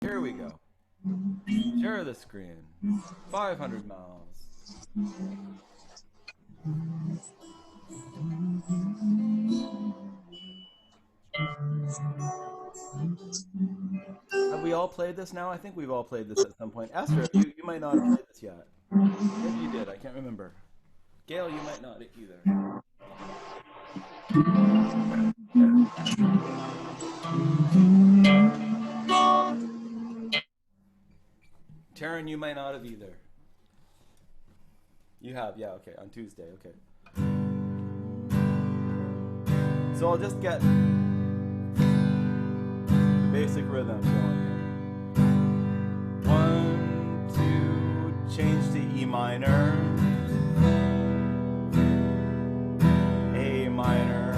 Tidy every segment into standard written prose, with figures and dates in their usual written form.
Here we go. Share the screen. 500 miles. Have we all played this now? I think we've all played this at some point. Esther, you might not have played this yet. Maybe you did. I can't remember. Gail, you might not either. Taryn, you might not have either. You have, yeah, okay, on Tuesday, okay. So I'll just get the basic rhythm going here. 1, 2, change to E minor. A minor.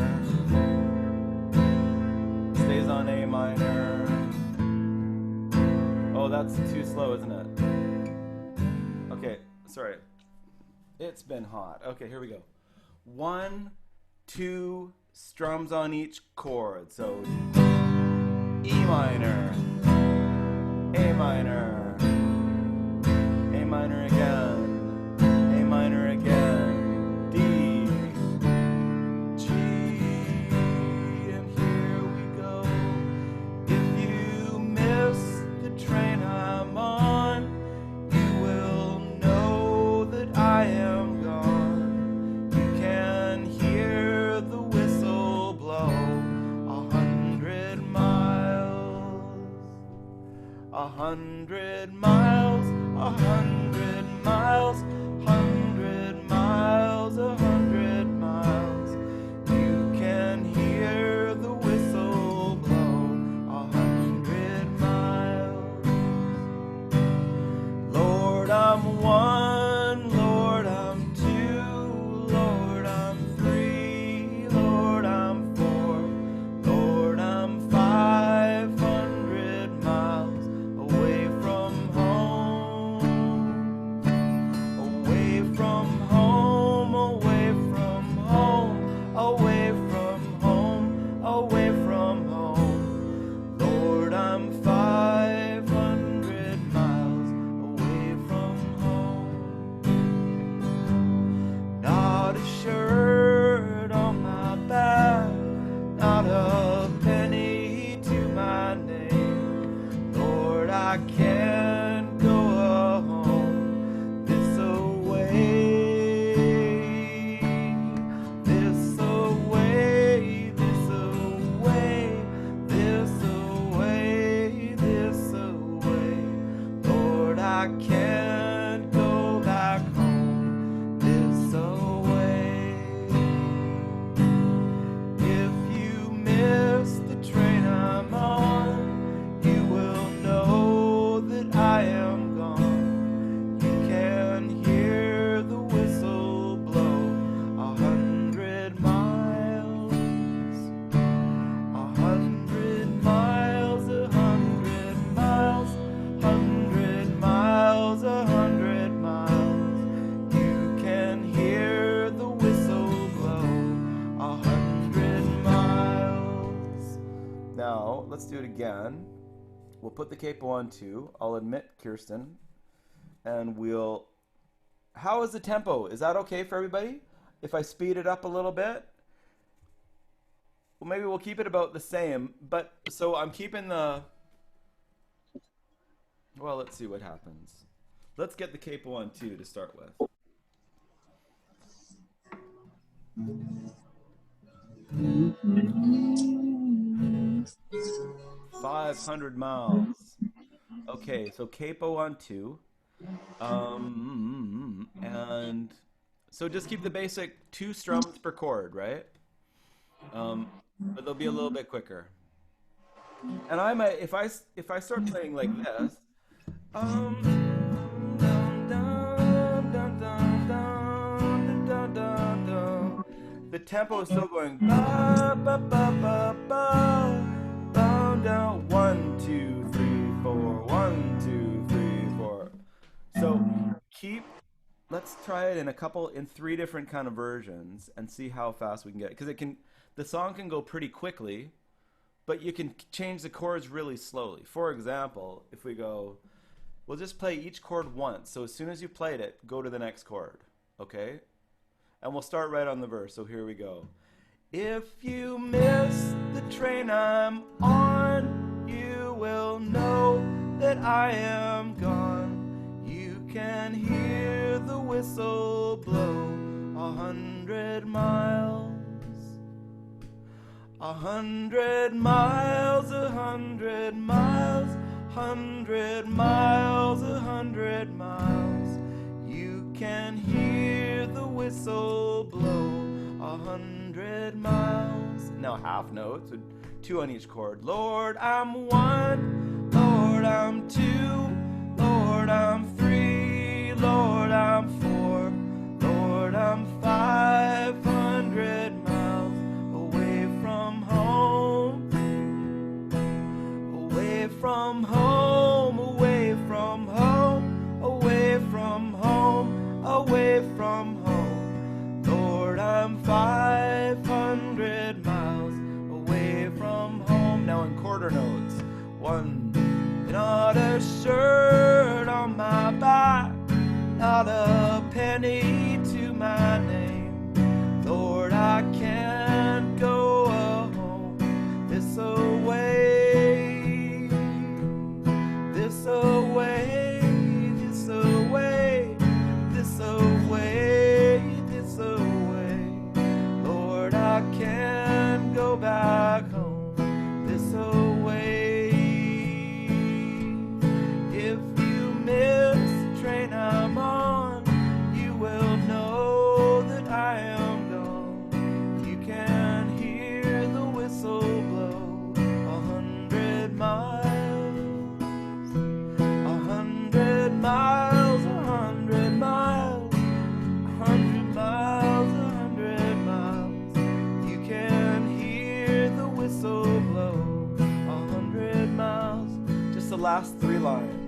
Stays on A minor. Oh, that's too slow, isn't it? Okay, sorry. It's been hot. Okay, here we go. 1, 2, strums on each chord. So E minor, A minor, A minor again, A minor again, D, G, and here we go. If you miss the train I'm on, you will know that I am gone. You can hear the whistle blow 100 miles, 100 miles, 100 miles, 100 miles, 100 miles. You can hear the whistle blow 100 miles. Lord, I'm one, Lord, I'm two, Lord, I'm three, Lord, I'm four, Lord, I'm 500 miles away from home, away from home, away from home, away from home, away from home. Lord, I'm 500 miles away from home. Not a shirt on my back, not a penny to my name. Lord, I can't go home this away, this away, this away, this away, this away. Lord, I can't go back home this away. If you miss the train I'm on, you will know that I am gone. You can hear the whistle blow 100 miles, 100 miles, 100 miles, 100 miles, 100 miles. You can hear the whistle blow 100 miles. Now, let's do it again. We'll put the capo on 2. I'll admit Kirsten. And we'll... How is the tempo? Is that okay for everybody? If I speed it up a little bit? Well, maybe we'll keep it about the same. But, so I'm keeping the... Well, let's see what happens. Let's get the capo on 2 to start with. 500 miles. Okay, so capo on 2. And so just keep the basic 2 strums per chord, right? But they'll be a little bit quicker. And I might, if I start playing like this, dun, dun, dun, dun, dun, dun, dun, dun. The tempo is still going ba ba ba ba ba, down down 1 2 3 4 1 2 3 4. So keep. Let's try it in 3 different kind of versions and see how fast we can get it. Because the song can go pretty quickly, but you can change the chords really slowly. For example, if we go, we'll just play each chord once. So as soon as you played it, go to the next chord, okay? And we'll start right on the verse. So here we go. If you miss the train I'm on, you will know that I am gone. You can hear the whistle blow 100 miles. 100 miles, 100 miles, 100 miles, 100 miles. You can hear the whistle blow 100 miles. Now half notes, with 2 on each chord. Lord, I'm 1, Lord, I'm 2, Lord, I'm 3, Lord, I'm 4, Lord, I'm 500 miles away from home, away from home, away from home, away from home, away from home. Lord, I'm 500 miles away from home. Now in quarter notes. 1, not a shirt on my back, not a penny to my name. Lord, I can't go home this away, this away, this away, this away, this away. Lord, I can't go back home this away. If you miss the train I'm on, you will know that I am gone. You can hear the whistle blow 100 miles, 100 miles, 100 miles, 100 miles, 100 miles. You can hear the whistle blow 100 miles. Just the last 3 lines.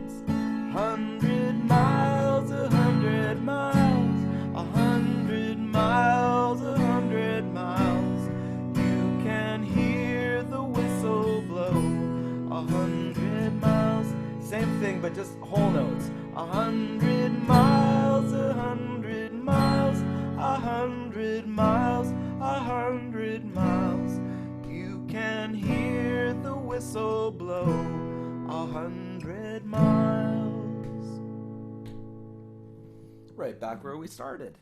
100 miles, 100 miles, 100 miles, 100 miles. You can hear the whistle blow 100 miles. Same thing, but just whole notes. 100 miles, 100 miles, 100 miles, 100 miles. You can hear the whistle blow 100 miles. Right back where we started.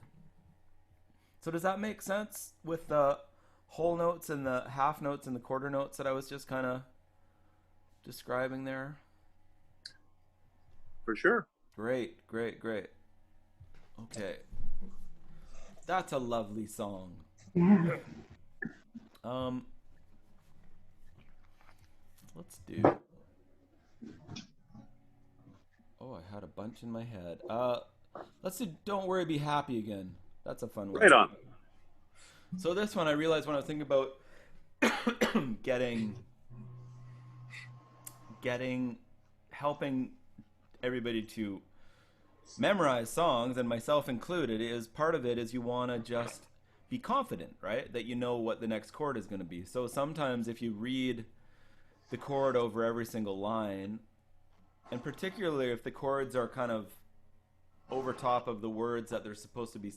So does that make sense with the whole notes and the half notes and the quarter notes that I was just kind of describing there? For sure. Great, great, great. Okay. That's a lovely song. Yeah. Let's do. Oh, I had a bunch in my head. Let's do Don't Worry, Be Happy again. That's a fun one. Right on. So this one I realized when I was thinking about getting helping everybody to memorize songs, and myself included, is part of it is you want to just be confident, right? That you know what the next chord is going to be. So sometimes if you read the chord over every single line, and particularly if the chords are kind of over top of the words that they're supposed to be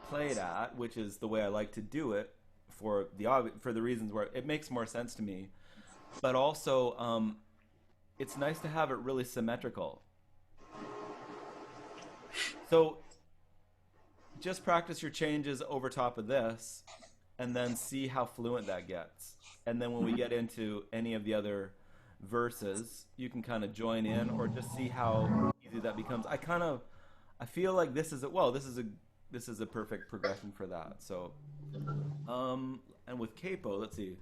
played at, which is the way I like to do it for the reasons where it makes more sense to me, but also it's nice to have it really symmetrical. So just practice your changes over top of this and then see how fluent that gets. And then when we get into any of the other verses, you can kind of join in or just see how easy that becomes. I feel like this is a perfect progression for that. So and with capo, let's see.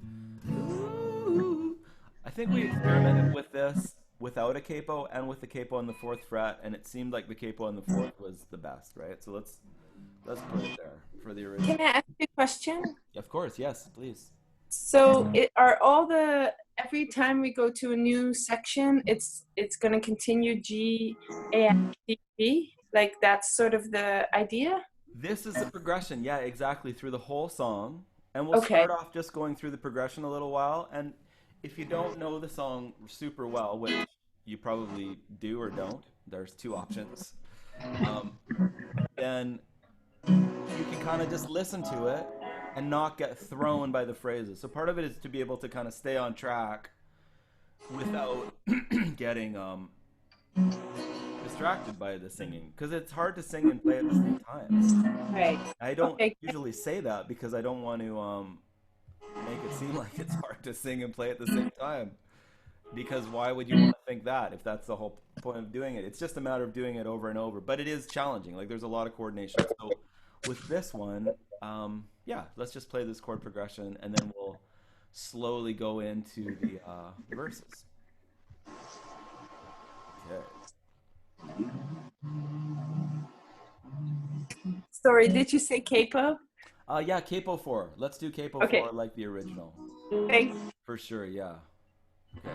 I think we experimented with this without a capo and with the capo on the 4th fret, and it seemed like the capo on the 4th was the best, right? So let's put it there for the original. Can I ask you a question? Of course, yes, please. So every time we go to a new section, it's going to continue G, A, D, B? Like that's sort of the idea? This is the progression, yeah, exactly, through the whole song. And we'll start off just going through the progression a little while. And if you don't know the song super well, which you probably do or don't, there's two options. Um, then you can kind of just listen to it and not get thrown by the phrases. So part of it is to be able to kind of stay on track without getting distracted by the singing, because it's hard to sing and play at the same time. Right. I don't Okay. usually say that because I don't want to make it seem like it's hard to sing and play at the same time. Because why would you want to think that if that's the whole point of doing it? It's just a matter of doing it over and over. But it is challenging. Like there's a lot of coordination. So with this one, yeah, let's just play this chord progression and then we'll slowly go into the verses. Okay. Sorry, did you say capo? Yeah, capo 4. Let's do capo Okay. 4 like the original. Thanks. For sure, yeah. Okay.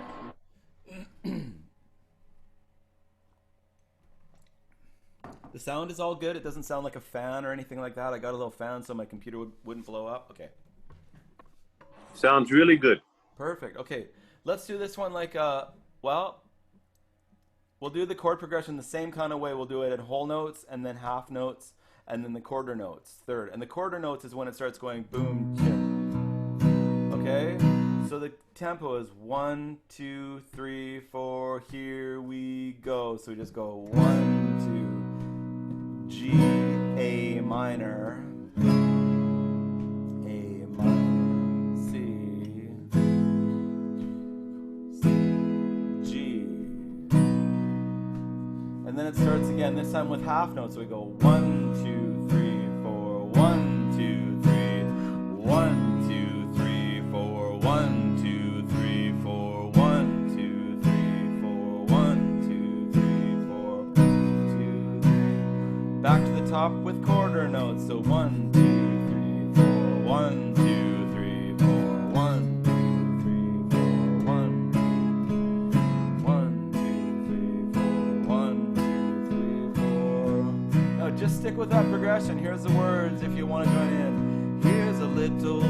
The sound is all good. It doesn't sound like a fan or anything like that. I got a little fan so my computer wouldn't blow up. Okay. Sounds really good. Perfect. Okay. Let's do this one like, well, we'll do the chord progression the same kind of way. We'll do it at whole notes and then half notes and then the quarter notes, third. And the quarter notes is when it starts going boom, chip. Okay? So the tempo is 1, 2, 3, 4, here we go. So we just go 1, 2, G, A minor, A minor, C, G. And then it starts again, this time with half notes. So we go 1, 2, 3, 4, 1, 2, 3, 1, 2, 3, 4, 1, 2, 3, 4, 1, 2, 3, 4, 1, 2, 3, 4, 2, 3. Back to the top with quarter notes. So 1, 2, 3, 4, 1, 2, 3, 4, 1, 2, 3, 4, 1, 1, 2, 3, 4, 1, 2, 3, 4. Now just stick with that progression. Here's the words if you want to join in. Here's a little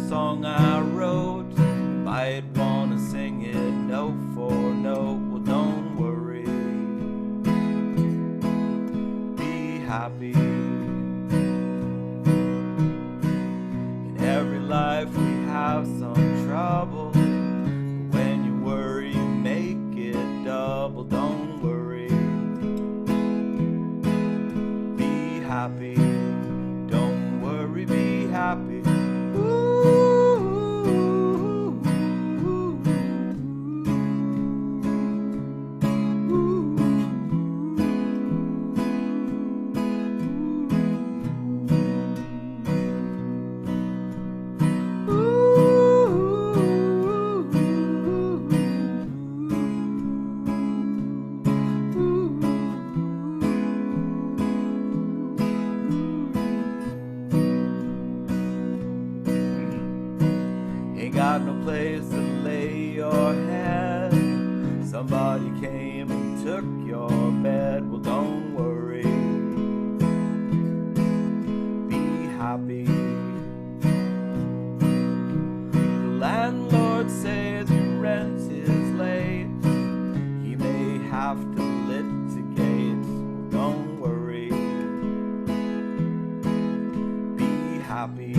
song I wrote. Might wanna sing it note for note. Well, don't worry. Be happy. In every life we have some trouble. But when you worry, you make it double. Don't worry. Be happy. Don't worry, be happy. Ain't got no place to lay your head. Somebody came and took your bed. Well, don't worry. Be happy. The landlord says your rent is late. He may have to litigate. Well, don't worry. Be happy.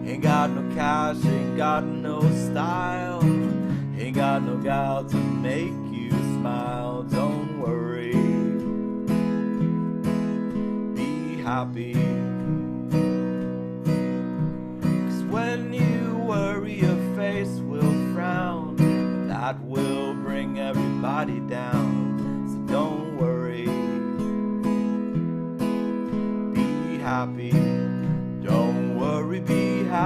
Ain't got no cash, ain't got no style. Ain't got no gal to make you smile. Don't worry. Be happy. 'Cause when you worry, your face will frown. That will bring everybody down. So don't worry. Be happy. Don't worry, be happy.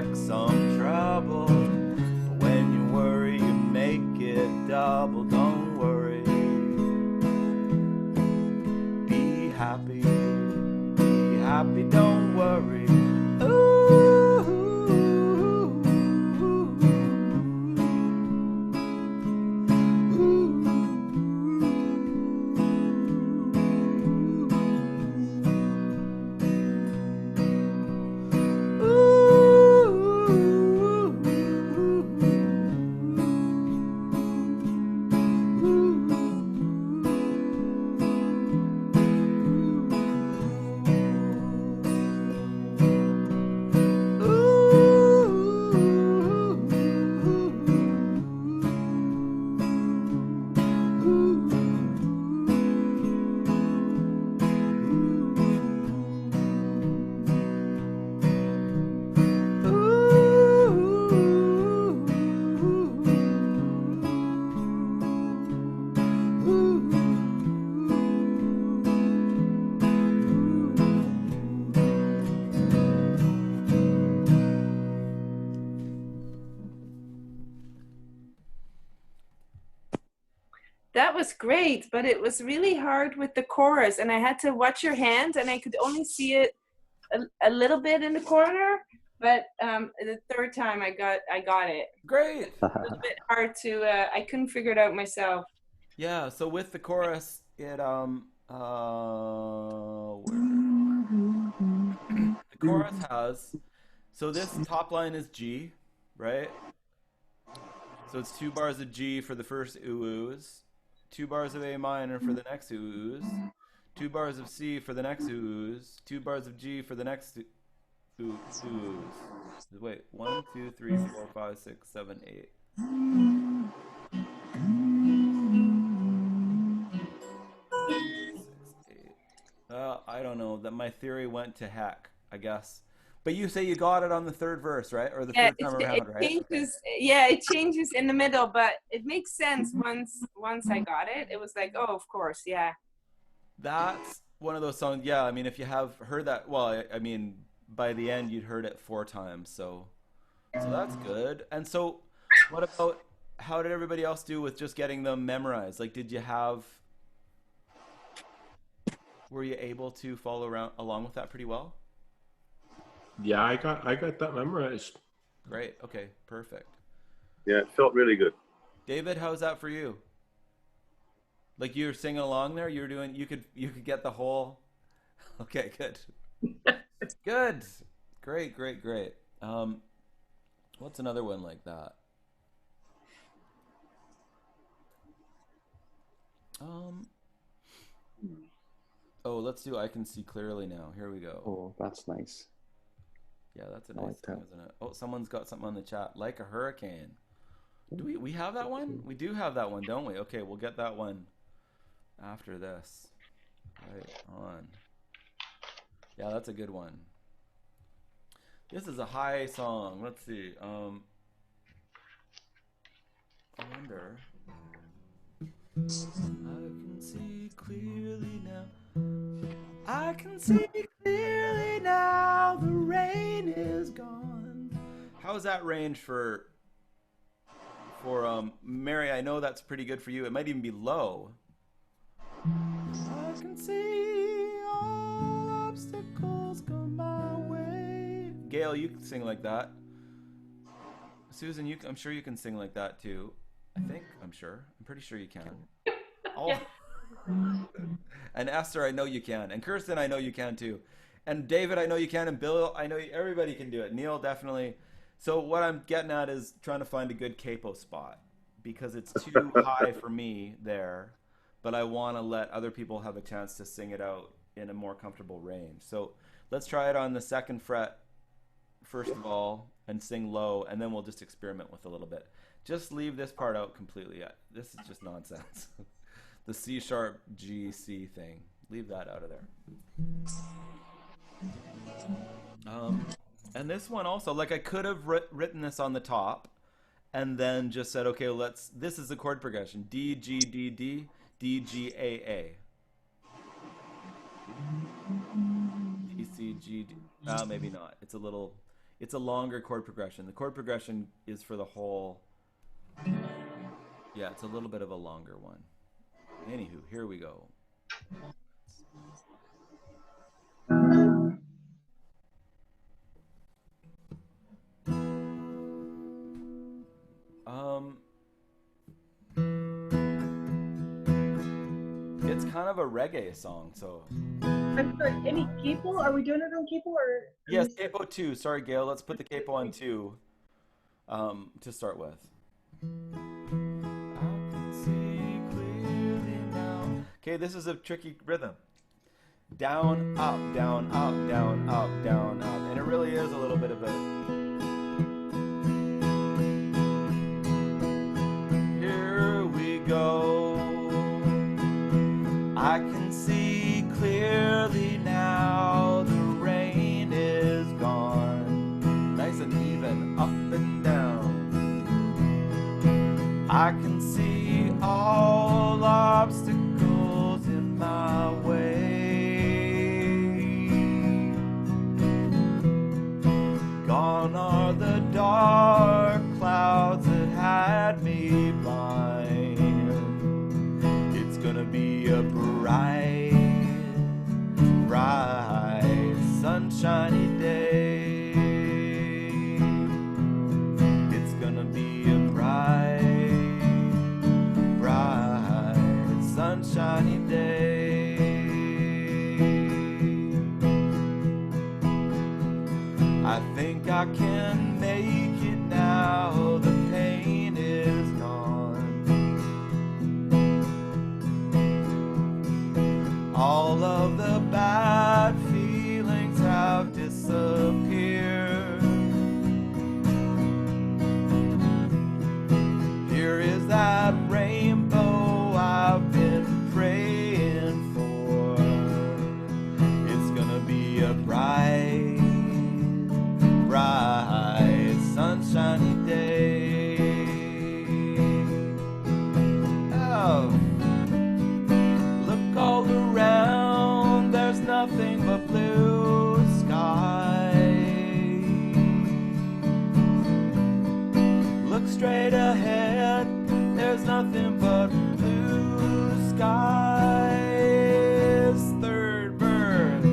expect some trouble. But when you worry, you make it double. Don't worry. Be happy. Be happy, don't worry. That was great, but it was really hard with the chorus, and I had to watch your hands, and I could only see it a little bit in the corner. But the third time I got it. Great. It was a bit hard to. I couldn't figure it out myself. Yeah, so with the chorus, it the chorus has, so this top line is G, right? So it's 2 bars of G for the first ooh-oohs, 2 bars of A minor for the next ooh-oohs, 2 bars of C for the next ooh-oohs, 2 bars of G for the next ooh-oohs. Wait, 1, 2, 3, 4, 5, 6, 7, 8. 6, 8. I don't know. That my theory went to heck, I guess. But you say you got it on the third verse, right? Or the third time around, right? Changes. Yeah, it changes in the middle, but it makes sense once I got it. It was like, oh, of course, yeah. That's one of those songs. Yeah, I mean, if you have heard that, well, I mean, by the end you'd heard it 4 times, so that's good. And so, what about how did everybody else do with just getting them memorized? Like, were you able to follow along with that pretty well? Yeah, I got that memorized. Great. Okay. Perfect. Yeah, it felt really good. David, how's that for you? Like you were singing along there, you were doing. You could get the whole. Okay. Good. Good. Great. Great. Great. What's another one like that? Oh, let's do I Can See Clearly Now. Here we go. Oh, that's nice. Yeah, that's a I nice like song, that. isn't it? Oh, someone's got something on the chat. Like a Hurricane. Do we have that one? We do have that one, don't we? Okay, we'll get that one after this. Right on. Yeah, that's a good one. This is a high song. Let's see. I wonder. I can see clearly now. I can see clearly now. The rain is gone. How's that range for Mary? I know that's pretty good for you. It might even be low. I can see all obstacles come my way. Gail, you can sing like that. Susan, I'm sure you can sing like that too. I'm pretty sure you can. Yeah. And Esther, I know you can. And Kirsten, I know you can too. And David, I know you can. And Bill, I know everybody can do it. Neil, definitely. So what I'm getting at is trying to find a good capo spot because it's too high for me there, but I want to let other people have a chance to sing it out in a more comfortable range. So let's try it on the 2nd fret first of all and sing low, and then we'll just experiment with a little bit. Just leave this part out completely. This is just nonsense. The C sharp G C thing. Leave that out of there. And this one also, like I could have written this on the top and then just said, okay, this is the chord progression. D, G, D, D, D, G, A, A. D, C, G, D. Maybe not. It's a little, It's a longer chord progression. The chord progression is for the whole. Yeah, it's a little bit of a longer one. Anywho, here we go. It's kind of a reggae song, so. I'm sorry, any capo? Are we doing it on capo or? Yes, capo 2. Sorry, Gail. Let's put the capo on 2 to start with. I can see clearly now. Okay, this is a tricky rhythm. Down, up, down, up, down, up, down, up. And it really is a little bit of a... Here we go. I can see clearly now. The rain is gone. Nice and even, up and down. I can see all obstacles in my way. Gone are the dark clouds that had me blind. It's gonna be a bright, bright, sunshiny day. It's gonna be a bright, bright, sunshiny day. I think I can make it now. The pain is gone. All of the bad feelings have disappeared. Here is that rainbow I've been praying for. It's gonna be a bright, bright, sunshiny day. Oh, look all around, there's nothing but blue sky. Look straight ahead, there's nothing but blue skies. Third verse.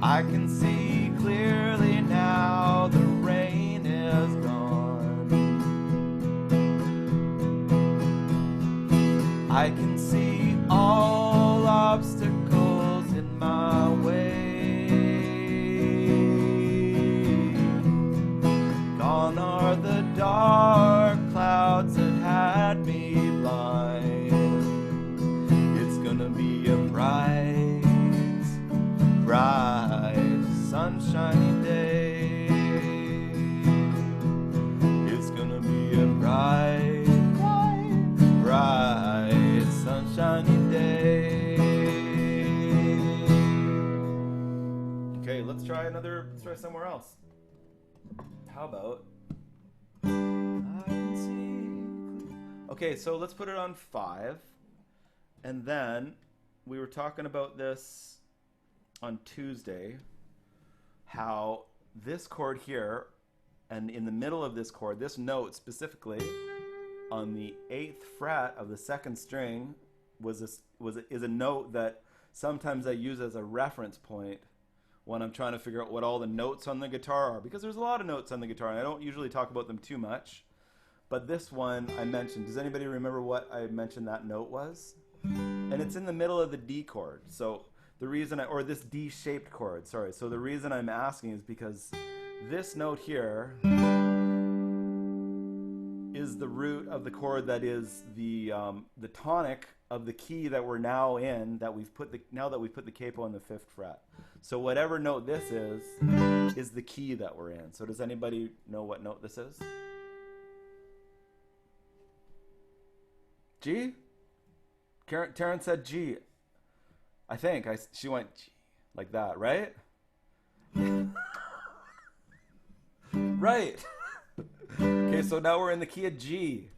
I can see clearly now. The rain is gone. I can see all obstacles in my way. Gone are the dark clouds that had me blind. It's gonna be a bright, bright, sunshiny day. It's gonna be a bright, bright, bright, sunshiny day. Okay, let's try somewhere else. How about I can see. Okay, so let's put it on 5. And then we were talking about this on Tuesday, how this chord here, and in the middle of this chord, this note specifically on the 8th fret of the 2nd string is a note that sometimes I use as a reference point when I'm trying to figure out what all the notes on the guitar are, because there's a lot of notes on the guitar and I don't usually talk about them too much. But this one I mentioned. Does anybody remember what I mentioned that note was? And it's in the middle of the D chord. So the reason or this D-shaped chord, sorry. So the reason I'm asking is because this note here is the root of the chord that is the tonic of the key that we're now in, that we've put the capo on the 5th fret. So whatever note this is the key that we're in. So does anybody know what note this is? G? Taryn said G. I think she went G, like that, right? Right. Okay, so now we're in the key of G.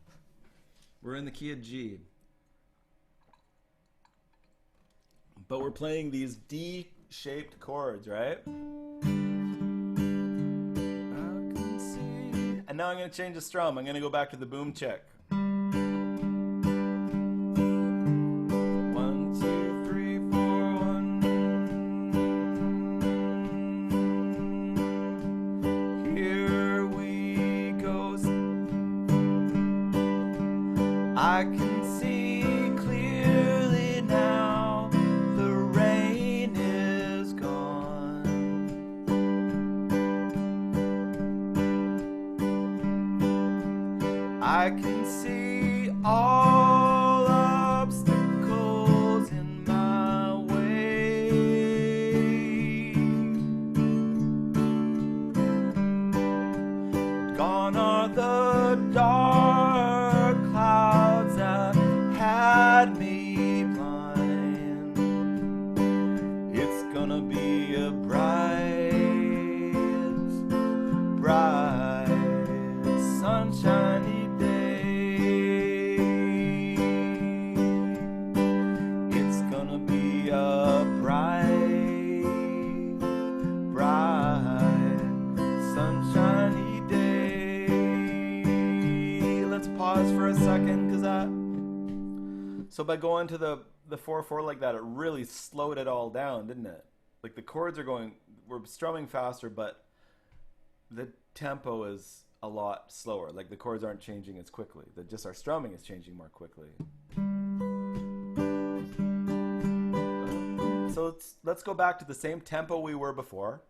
We're in the key of G. But we're playing these D-shaped chords, right? And now I'm going to change the strum. I'm going to go back to the boom check. 1, 2, 3, 4, 1. Here we go. I can see clearly now. The rain is gone. I can see all obstacles in my way. Gone are the dark clouds that had me blind. It's gonna be a bright, bright, sunshiny day. It's gonna be a bright, bright, sunshiny day. Let's pause for a second, because so by going to the 4/4 like that, it really slowed it all down, didn't it? Like the chords are going, we're strumming faster, but the tempo is a lot slower. Like the chords aren't changing as quickly. Just our strumming is changing more quickly. So let's go back to the same tempo we were before.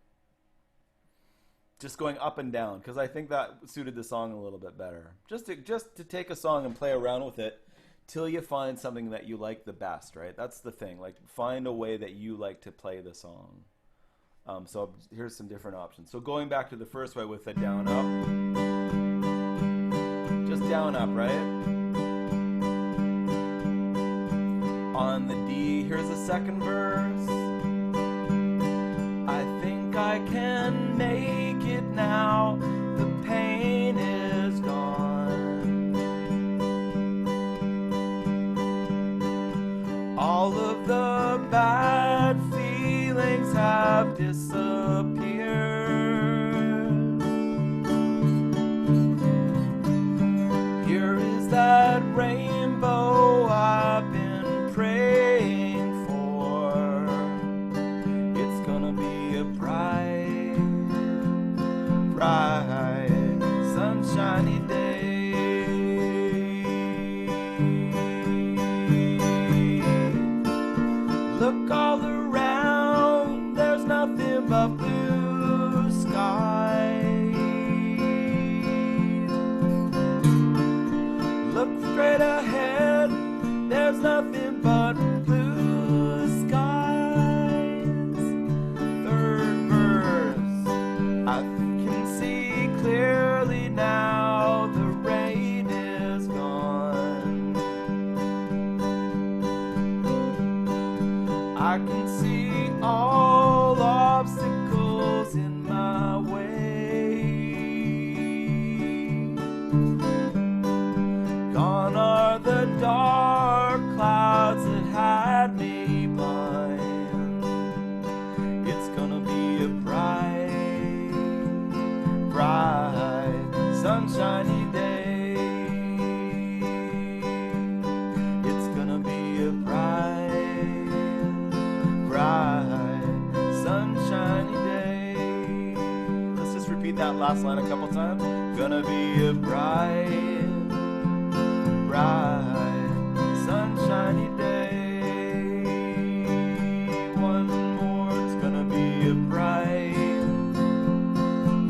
Just going up and down, because I think that suited the song a little bit better. Just to take a song and play around with it till you find something that you like the best, right? That's the thing. Like, find a way that you like to play the song. So here's some different options. So going back to the first way with the down up. Just down up, right? On the D, here's the second verse. I think I can make it now. The pain is gone. All of the bad feelings have disappeared. Here is that rainbow I've been praying for. It's gonna be a bright, bright, sunshiny day. Look all around, there's nothing but blue skies. Look straight ahead, there's nothing but blue skies. Third verse, I can see clearly now. The rain is gone. I can see all obstacles in my way. Gone are the dark clouds that had me blind. It's gonna be a bright, bright, sunshiny day. It's gonna be a bright, bright, sunshiny day. Let's just repeat that last line a couple times. Gonna be a bright, bright, sunshiny day. One more, it's gonna be a bright,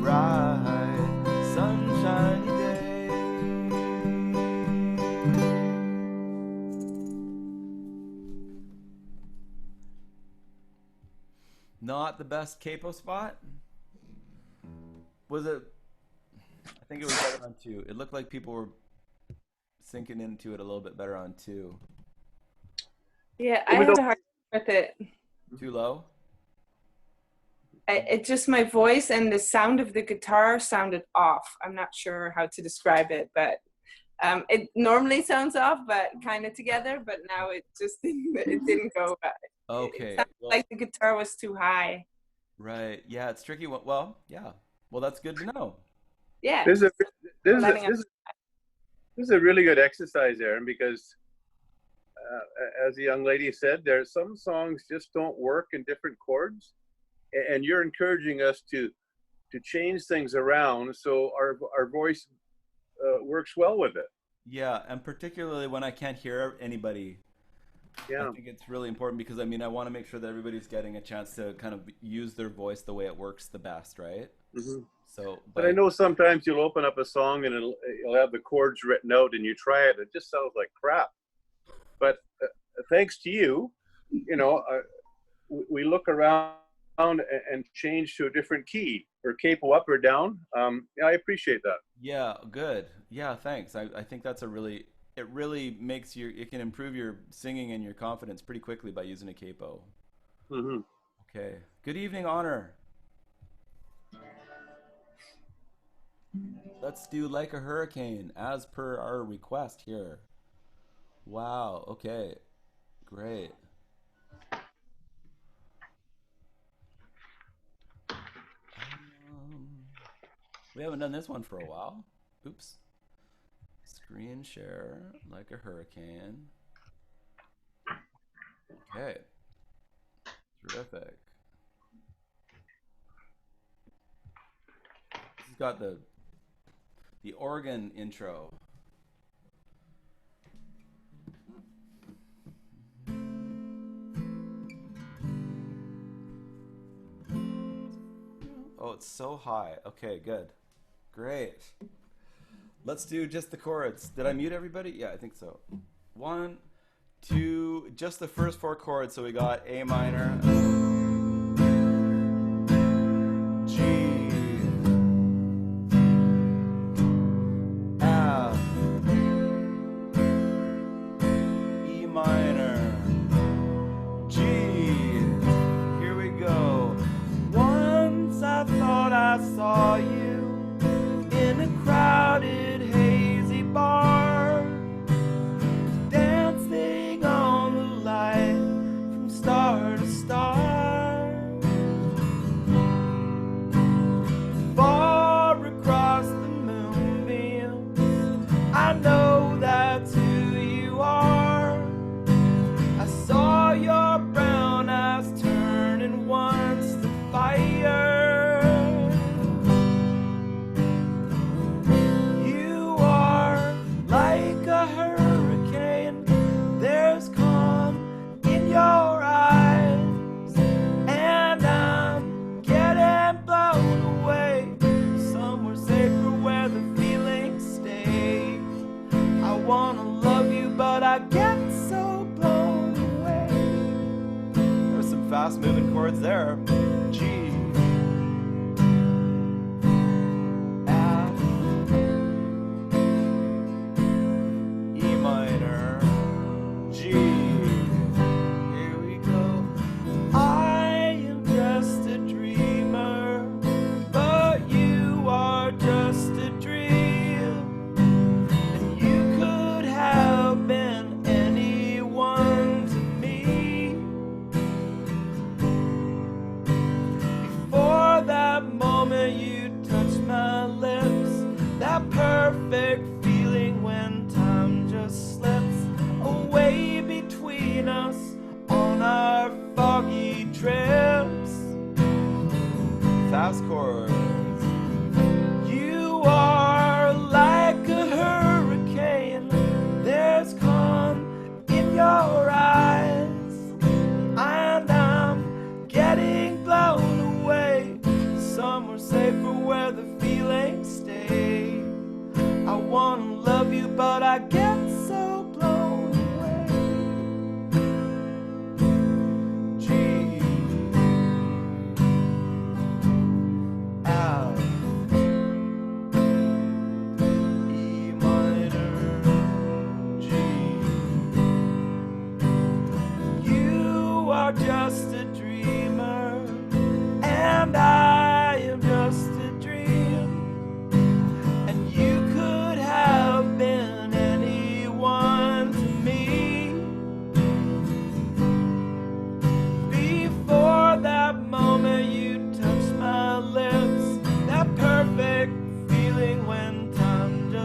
bright, sunshiny day. Not the best capo spot? Was it? I think it was better on 2. It looked like people were sinking into it a little bit better on 2. Yeah, I had a hard time with it. Too low? It just, my voice and the sound of the guitar sounded off. I'm not sure how to describe it, but it normally sounds off, but kind of together. But now it just didn't go. Okay. It sounded like the guitar was too high. Right. Yeah, it's tricky. Well, yeah. Well, that's good to know. Yeah. This is this is letting us- this is a really good exercise, Aaron, because as the young lady said, there's some songs just don't work in different chords, and you're encouraging us to change things around so our voice works well with it. Yeah, and particularly when I can't hear anybody, Yeah. I think it's really important because I mean I want to make sure that everybody's getting a chance to kind of use their voice the way it works the best, right? Mm-hmm. So, But I know sometimes you'll open up a song and you'll have the chords written out, and you try it, it just sounds like crap. But thanks to you, we look around and change to a different key, or capo up or down. I appreciate that. yeah, good. Yeah, thanks. I think that's it really makes it can improve your singing and your confidence pretty quickly by using a capo. Mm-hmm. Okay. Good evening, Honor. Let's do Like a Hurricane as per our request here. Wow, okay. Great. We haven't done this one for a while. Oops. Screen share Like a Hurricane. Okay. Terrific. This has got the organ intro. Oh, it's so high. Okay, good. Great. Let's do just the chords. Did I mute everybody? Yeah, I think so. 1, 2, just the first 4 chords. So we got A minor, G, F, E minor, G. Here we go. Once I thought I saw you in a crowded, hazy bar, dancing on the light from star to star. Far across the moonbeams, I know that's who you are. I saw your brown eyes turning once to fire. You are like a hurricane. There's calm in your eyes, and I'm getting blown away somewhere safer where the feelings stay. I wanna love you, but I get so blown away. There's some fast moving chords there. G, F, E minor, G. Here we go. I am just a dreamer, but you are just a dream. And you could have been anyone to me. Before that moment you touched my lips, that perfect feeling when time just slips away between us on our foggy trips. Fast chords. You are like a hurricane. There's calm in your eyes, and I'm getting blown away somewhere safer where the feelings stay. I wanna love you, but I get so blown away. G, F,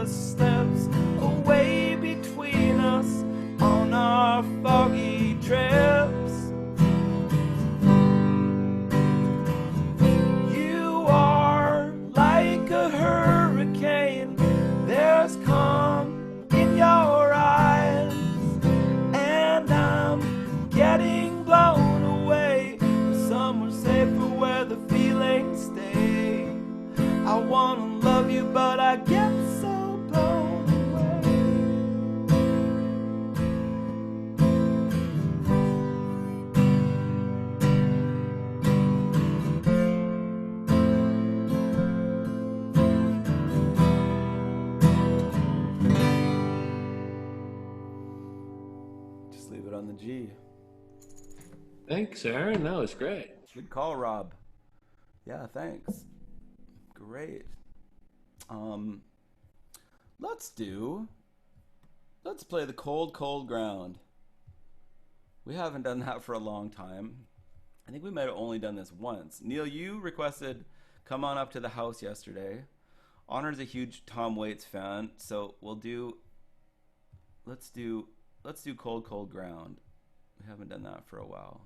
just slips away between us on our foggy trips. You are like a hurricane, there's calm in your eyes, and I'm getting blown away somewhere safer where the feelings stay. I wanna love you, but I get so blown away. Just leave it on the G. Thanks, Aaron. That was great. Good call, Rob. Yeah, thanks. Great. Let's play the Cold, Cold Ground. We haven't done that for a long time. I think we might have only done this once. Neil, you requested Come On Up to the House yesterday. Honor's a huge Tom Waits fan, so let's do Cold, Cold Ground. We haven't done that for a while.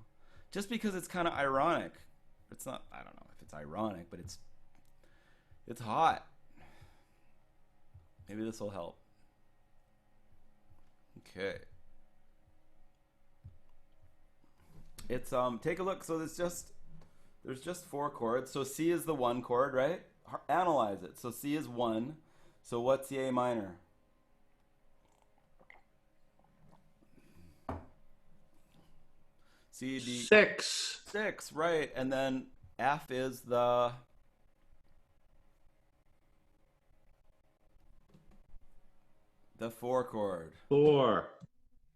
Just because it's kind of ironic. It's not, I don't know if it's ironic, but it's hot. Maybe this will help. Okay. It's take a look. So there's just 4 chords. So C is the 1 chord, right? Analyze it. So C is 1. So what's the A minor? C, D. 6. 6, right. And then F is the 4 chord. 4.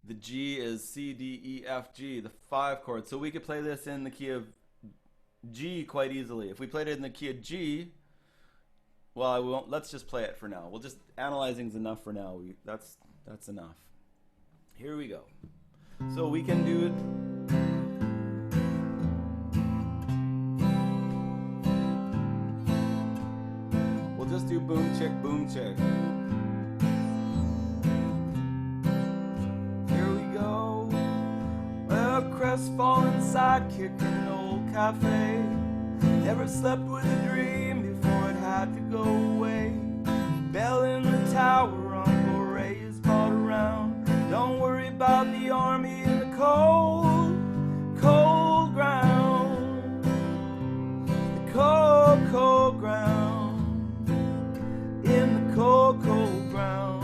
The G is C, D, E, F, G, the 5 chord. So we could play this in the key of G quite easily. If we played it in the key of G, well, I won't. Let's just play it for now. We'll just analyzing's enough for now. That's enough. Here we go. So we can do it. We'll just do boom chick, boom chick. Crestfallen sidekick in an old cafe. Never slept with a dream before it had to go away. Bell in the tower on Boray's bought around. Don't worry about the army in the cold, cold ground. The cold, cold ground. In the cold, cold ground.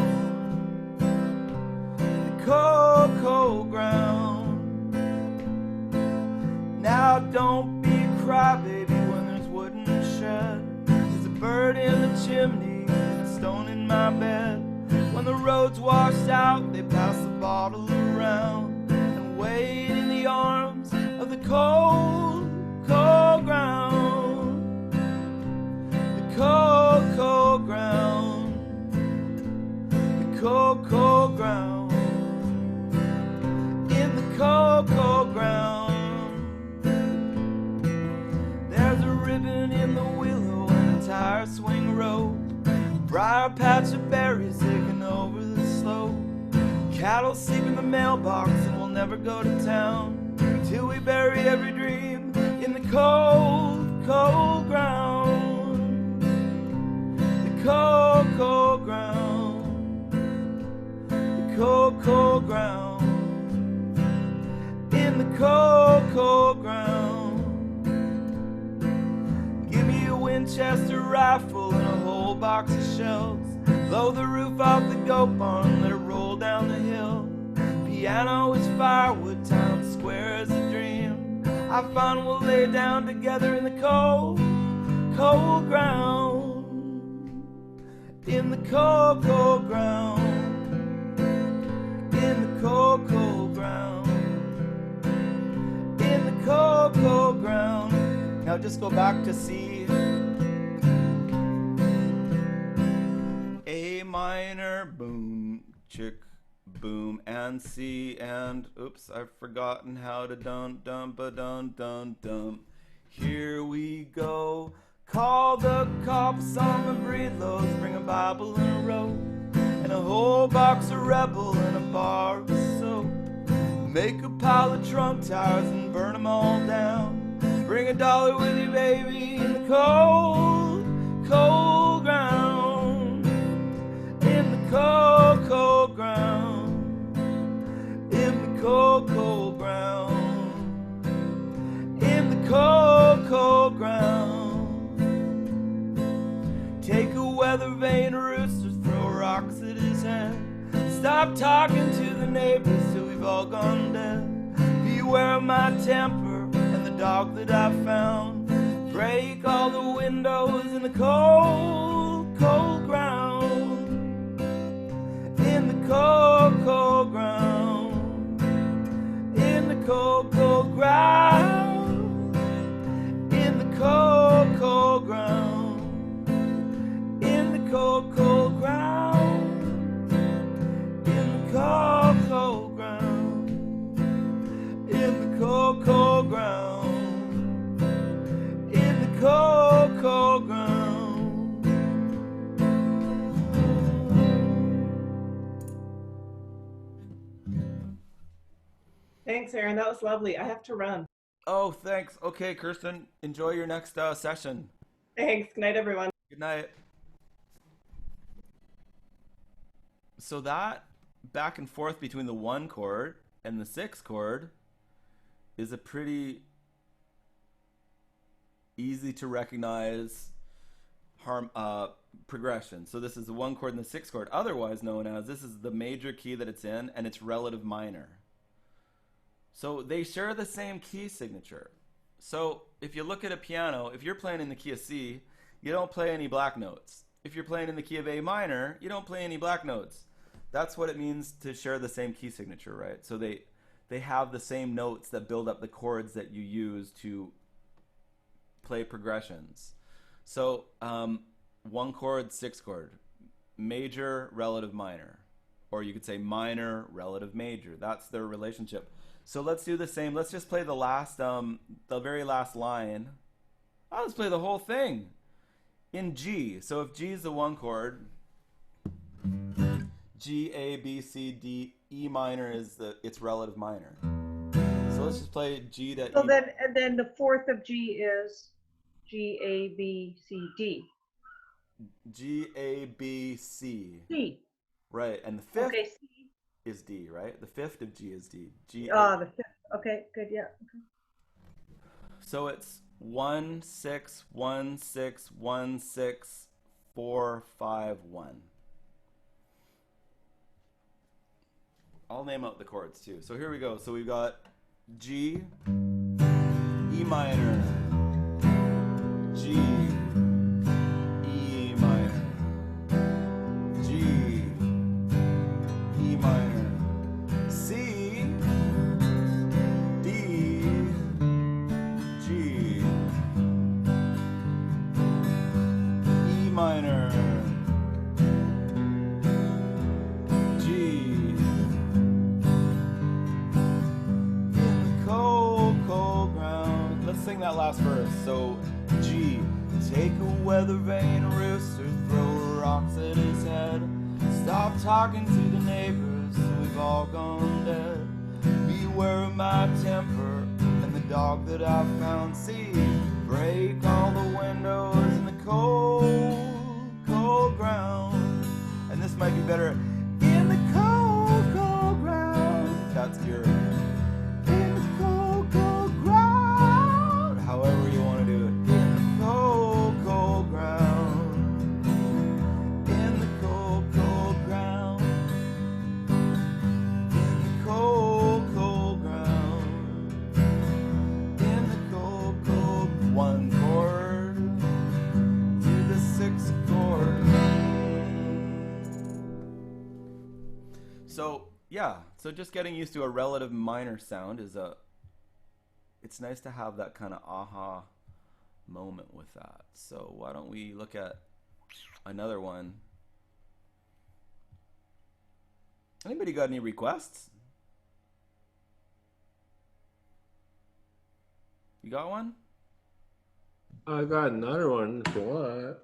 The cold, cold ground. Now don't be a crybaby when there's wood in the shed. There's a bird in the chimney and a stone in my bed. When the road's washed out, they pass the bottle around and wait in the arms of the cold, cold ground. The cold, cold ground. The cold, cold ground. In the cold, cold ground. In the willow and a tire swing rope, briar patch of berries digging over the slope. Cattle sleep in the mailbox and we'll never go to town till we bury every dream in the cold, cold ground. The cold, cold ground. The cold, cold ground. In the cold, cold ground. Winchester rifle and a whole box of shells. Blow the roof off the goat barn, let it roll down the hill. Piano is firewood, town square is a dream. I find we'll lay down together in the cold, cold ground. In the cold, cold ground. In the cold, cold ground. In the cold, cold ground. Now just go back to C. A minor, boom, chick, boom, and C, and oops, I've forgotten how to dun, dun, ba, dun, dun, dun. Here we go, Call the cops on the breedloads, bring a Bible and a rope, and a whole box of Rebel and a bar of soap. Make a pile of trunk tires and burn them all down. Bring $1 with you, baby, in the cold, cold ground. In the cold, cold ground. In the cold, cold ground. In the cold, cold ground. Take a weather vane rooster, throw rocks at his head. Stop talking to the neighbors till we've all gone dead. Beware of my temper and the dog that I found. Break all the windows in the cold, cold ground. In the cold, cold ground. In the cold, cold ground. In the cold, cold ground. In the cold, cold ground. In the cold, cold ground. In the cold, cold ground. In the cold, cold ground. Thanks, Aaron. That was lovely. I have to run. Oh, thanks. Okay, Kirsten, enjoy your next session. Thanks. Good night, everyone. Good night. So that back and forth between the 1 chord and the 6 chord is a pretty easy to recognize progression. So this is the 1 chord and the 6 chord, otherwise known as, this is the major key that it's in, and it's relative minor. So they share the same key signature. So if you look at a piano, if you're playing in the key of C, you don't play any black notes. If you're playing in the key of A minor, you don't play any black notes. That's what it means to share the same key signature, right? So they have the same notes that build up the chords that you use to play progressions. So 1 chord, 6 chord, major, relative minor, or you could say minor, relative major. That's their relationship. So let's do the same. Let's just play the last, the very last line. Oh, let's play the whole thing in G. So if G is the 1 chord, G, A, B, C, D, E minor is its relative minor. So let's just play G to So E. then the 4th of G is G, A, B, C, D. G, A, B, C. C. Right, and the 5th Okay, C. is D, right? The 5th of G is D. G. The 5th. Okay, good, yeah. Okay. So it's 1, 6, 1, 6, 1, 6, 4, 5, 1. I'll name out the chords too. So here we go. So we've got G, E minor, G, E minor, G, E minor, C, D, G, E minor, G. Sing that last verse. So G, take a weather vane rooster, throw rocks at his head. Stop talking to the neighbors, so we've all gone dead. Beware of my temper and the dog that I found. C, break all the windows in the cold, cold ground. And this might be better. In the cold, cold ground. That's your. However you want to do it. In the cold, cold ground. In the cold, cold ground. In the cold, cold ground. In the cold, cold 1 chord to the 6 chord. So yeah, so just getting used to a relative minor sound is it's nice to have that kind of aha moment with that. So why don't we look at another one? Anybody got any requests? You got one? I got another one if you want.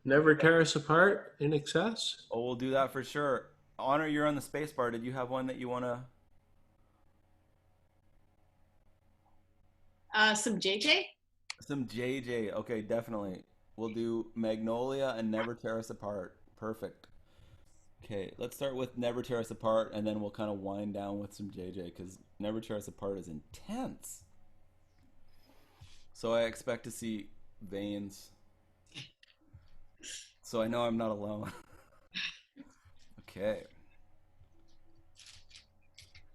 Never tear us apart in excess. Oh, we'll do that for sure. Honor, you're on the space bar. Did you have one that you want to? Some JJ? Some JJ. Okay, definitely. We'll do Magnolia and Never Tear Us Apart. Perfect. Okay, let's start with Never Tear Us Apart, and then we'll kind of wind down with some JJ, because Never Tear Us Apart is intense. So I expect to see veins. So I know I'm not alone. Okay.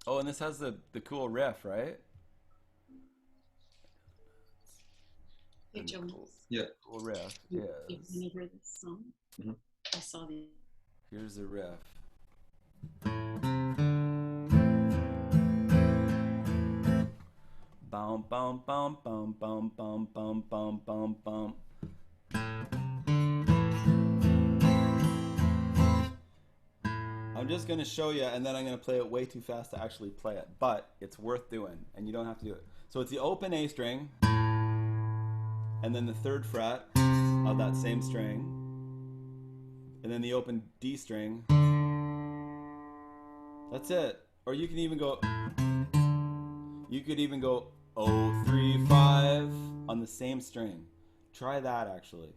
Oh, and this has the cool riff, right? Hey, Joe. Yeah. Cool riff. You've Yes. never heard this song? Mhm. I saw the. Here's the riff. Bum bum bum bum bum bum bum bum bum bum. I'm just gonna show you, and then I'm gonna play it way too fast to actually play it, but it's worth doing, and you don't have to do it. So it's the open A string, and then the 3rd fret of that same string, and then the open D string. That's it. Or you can even go. You could even go 0, 3, 5 on the same string. Try that actually.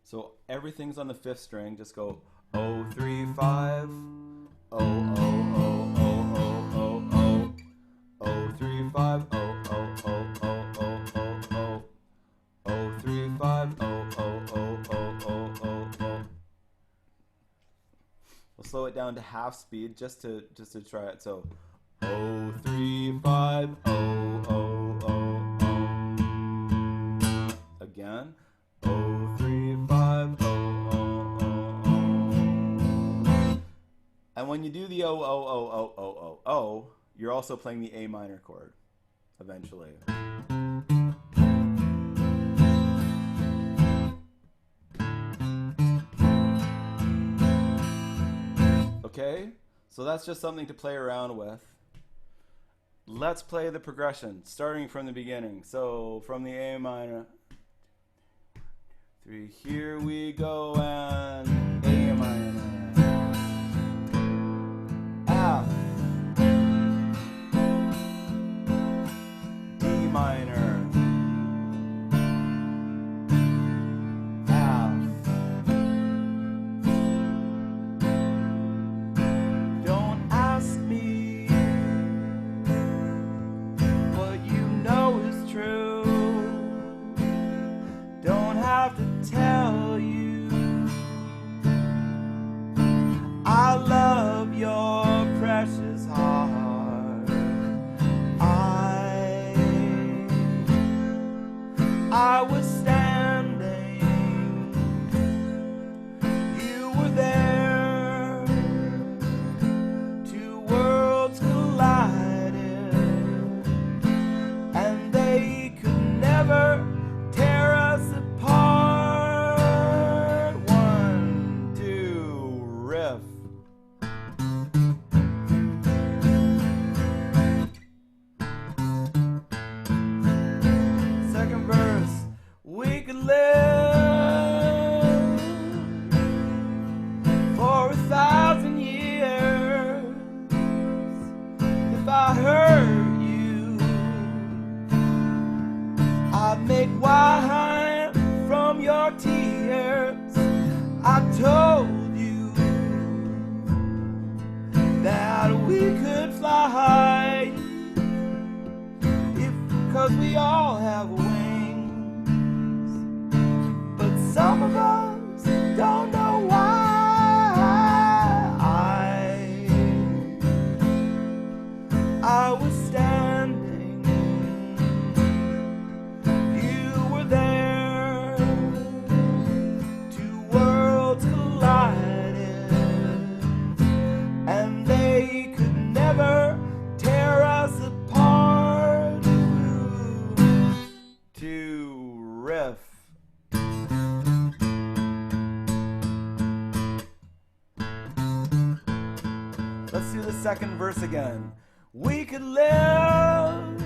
So everything's on the 5th string. Just go 0, 3, 5, 0, 0, 0, 0, 0, 0, 0, 0, 3, 5, 0, 0, 0, 0, 0, 0, 0, 0, 3, 5, 0, 0, 0, 0, 0, 0, 0. We'll slow it down to half speed just to try it. So 0, 3, 5, 0, 0, 0, 0. Again. 0, 3, 5, 0, 0, 0, 0. And when you do the 0, 0, 0, 0, 0, 0, 0, you're also playing the A minor chord eventually. Okay? So that's just something to play around with. Let's play the progression, starting from the beginning. So from the A minor, 3, here we go, and A minor, F, D minor, F. Don't ask me what you know is true. Don't have to tell you I love your precious heart. I was standing, you were there. 2 worlds collided, and they could never tear us apart. 1, 2, riff. Second verse. We could live for 1,000 years if I hurt you. I'd make wine from your tears. I told you that we could fly, if 'cause we all have wings, but some of us don't know why. I was standing, you were there. 2 worlds collided, and they could never tear us apart. 2, riff. Let's do the second verse again. We could live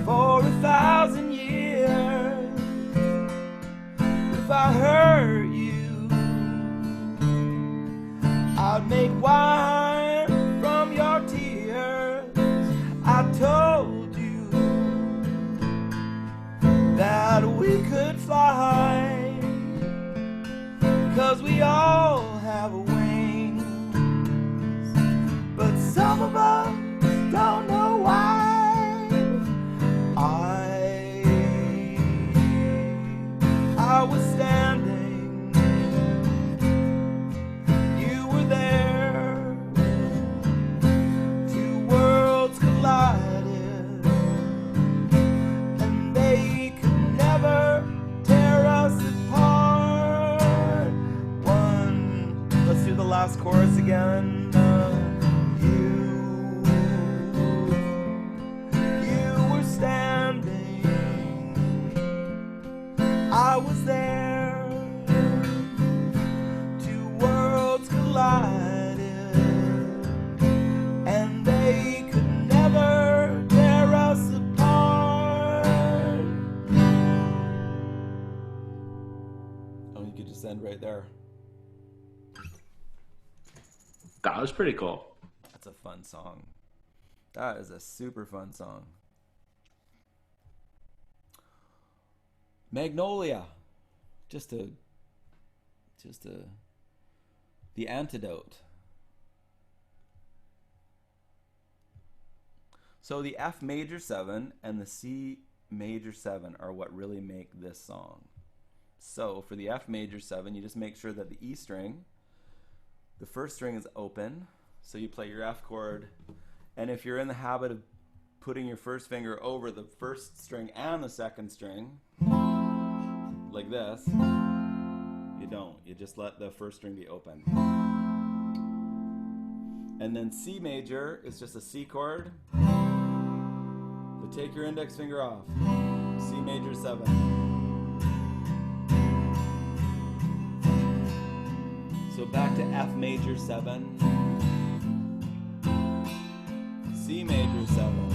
for 1,000 I hurt you, I'd make wine from your tears. I told you that we could fly, 'cause we all have wings, but some of us don't know why. I was standing, you were there, two worlds collided, and they could never tear us apart. One, let's do the last chorus again. You were standing, I was there, two worlds collided, and they could never tear us apart. Oh, you could just end right there. That was pretty cool. That's a fun song. That is a super fun song. Magnolia. Just the antidote. So the F major 7 and the C major 7 are what really make this song. So for the F major 7, you just make sure that the E string, the first string is open. So you play your F chord, and if you're in the habit of putting your first finger over the first string and the second string, like this, you don't. You just let the first string be open. And then C major is just a C chord. So take your index finger off. C major 7. So back to F major 7. C major 7.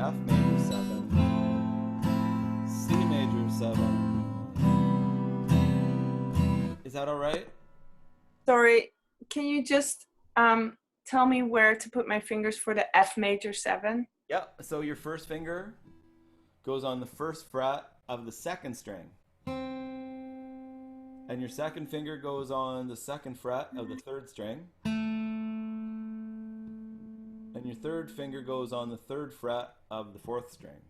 F major 7. C major 7. Is that all right? Sorry, can you just tell me where to put my fingers for the F major 7? Yeah, so your first finger goes on the first fret of the second string. And your second finger goes on the second fret of the third string. And your third finger goes on the third fret of the fourth string.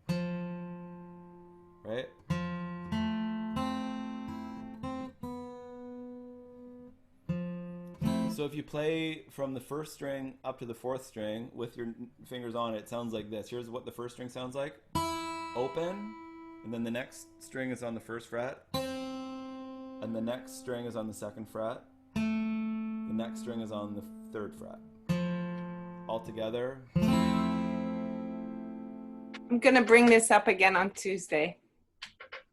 Right? So if you play from the first string up to the fourth string with your fingers on it, it sounds like this. Here's what the first string sounds like. Open, and then the next string is on the first fret, and the next string is on the second fret, the next string is on the third fret. All together. I'm gonna bring this up again on Tuesday.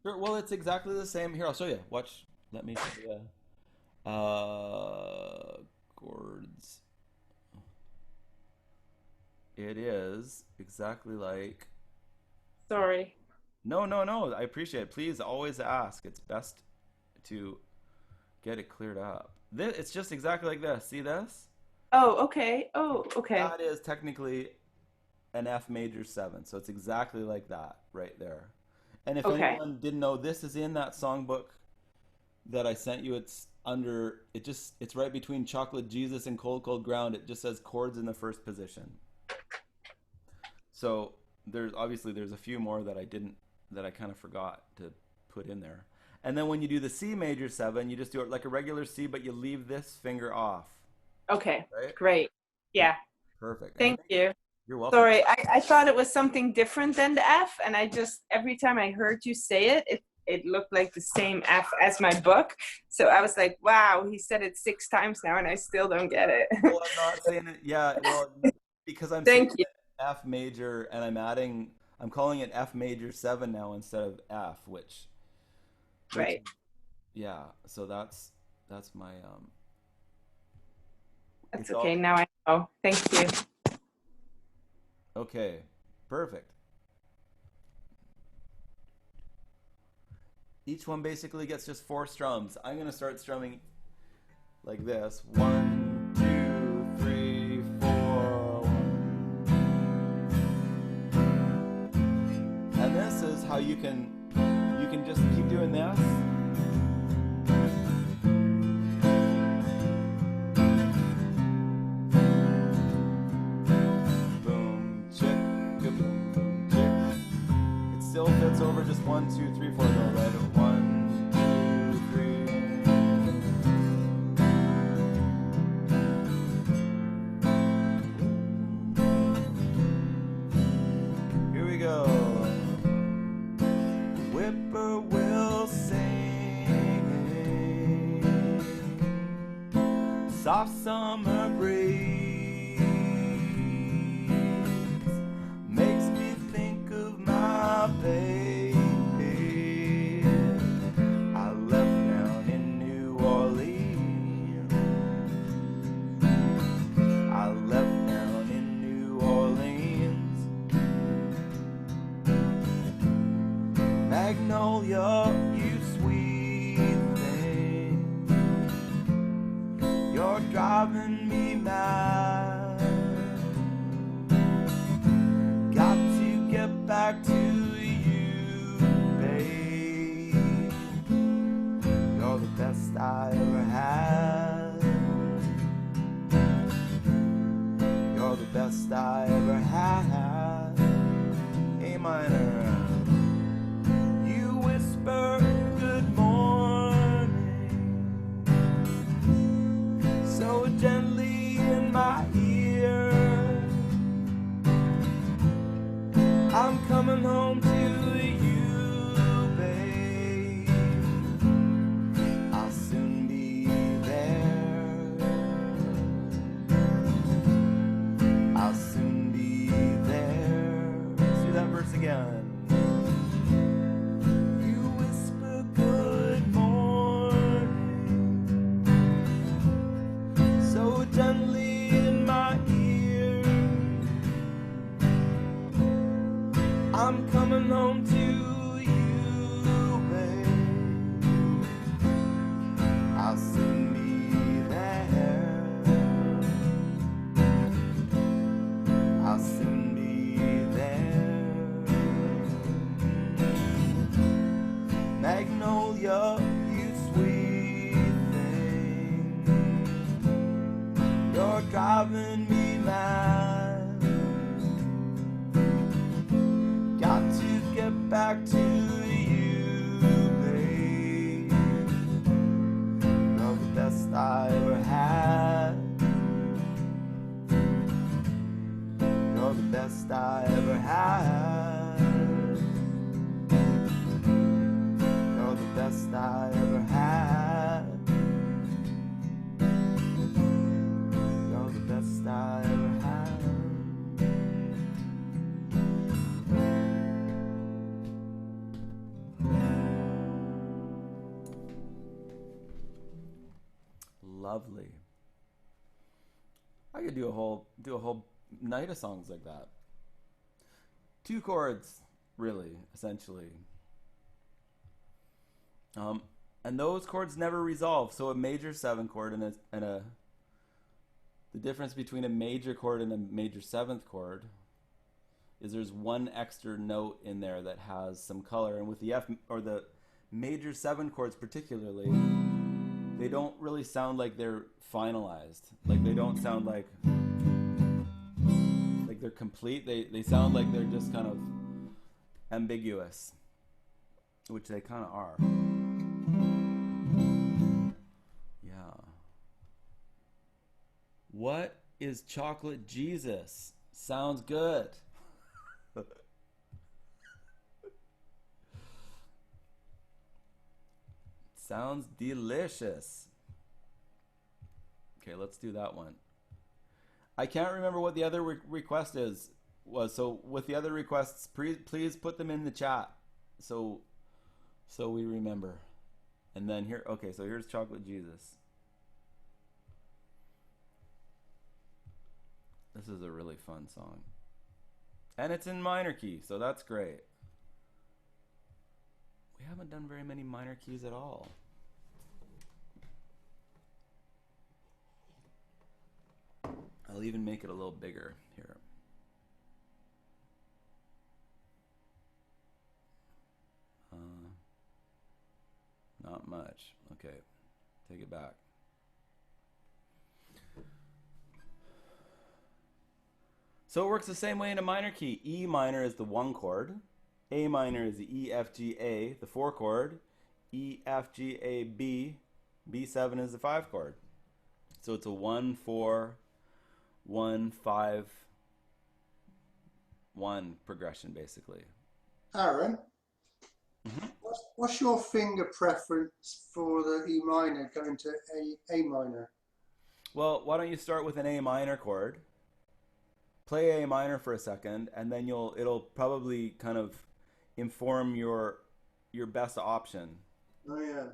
Sure, well, it's exactly the same. Here, I'll show you. Watch. Let me show you. Chords. It is exactly like. Sorry. No. I appreciate it. Please always ask. It's best to get it cleared up. It's just exactly like this. See this? Oh, okay. Oh, okay. That is technically an F major 7. So it's exactly like that right there. And if anyone didn't know, this is in that songbook that I sent you. It's right between Chocolate Jesus and Cold Cold Ground. It just says chords in the first position. So there's a few more that I kind of forgot to put in there. And then when you do the C major 7, you just do it like a regular C, but you leave this finger off. Okay, right? Great. Yeah. Perfect. Thank you. You're welcome. Sorry, I thought it was something different than the F, and every time I heard you say it looked like the same F as my book. So I was like, wow, he said it 6 times now, and I still don't get it. Well, I'm not saying it. Yeah, well, because I'm Thank you. F major, and I'm calling it F major 7 now instead of F, which Right. Yeah, so that's my That's okay. Now I know. Thank you. Okay, perfect. Each one basically gets just 4 strums. I'm going to start strumming like this. 1, 2, 3, 4. And this is how you can just keep doing this. Boom, chick, boom, boom, chick. It still fits over just 1, 2, 3, 4 though, right? 1, 2, 3. Here we go. Whippoorwill singing, soft summer breeze makes me think of my baby. I left down in New Orleans. I left down in New Orleans. Magnolia, you sweet thing, you're driving me mad. Got to get back to you, babe. You're the best I ever had. You're the best I ever had. A minor. Good morning, so gently in my ear. I'm coming home to you, babe. I'll soon be there. I'll soon be there. Let's do that verse again. Gently in my ear, I'm coming home to you, babe. I'll soon be there. I'll soon be there. Magnolia, you sweet thing, you're driving me mad. Got to get back to you, babe. You're the best I ever had. You're the best I ever had. You're the best I ever had. You're the best I ever had. Lovely. I could do a whole night of songs like that. 2 chords, really, essentially. And those chords never resolve. So a major 7 chord and a the difference between a major chord and a major 7th chord is there's one extra note in there that has some color. And with the F or the major 7 chords particularly, they don't really sound like they're finalized. Like they don't sound like they're complete. They sound like they're just kind of ambiguous, which they kind of are. Yeah. What is chocolate Jesus? Sounds good. Sounds delicious. Okay, let's do that one. I can't remember what the other request was. So with the other requests, please put them in the chat, so we remember. And then here, okay, so here's Chocolate Jesus. This is a really fun song, and it's in minor key, so that's great. We haven't done very many minor keys at all. I'll even make it a little bigger here. Not much. Okay, take it back. So it works the same way in a minor key. E minor is the 1 chord. A minor is the E, F, G, A, the 4 chord. E, F, G, A, B. B7 is the 5 chord. So it's a 1, 4, 1, 5, 1 progression, basically. Aaron, what's your finger preference for the E minor going to A minor? Well, why don't you start with an A minor chord? Play A minor for a second, and then it'll probably kind of inform your best option. Oh yeah.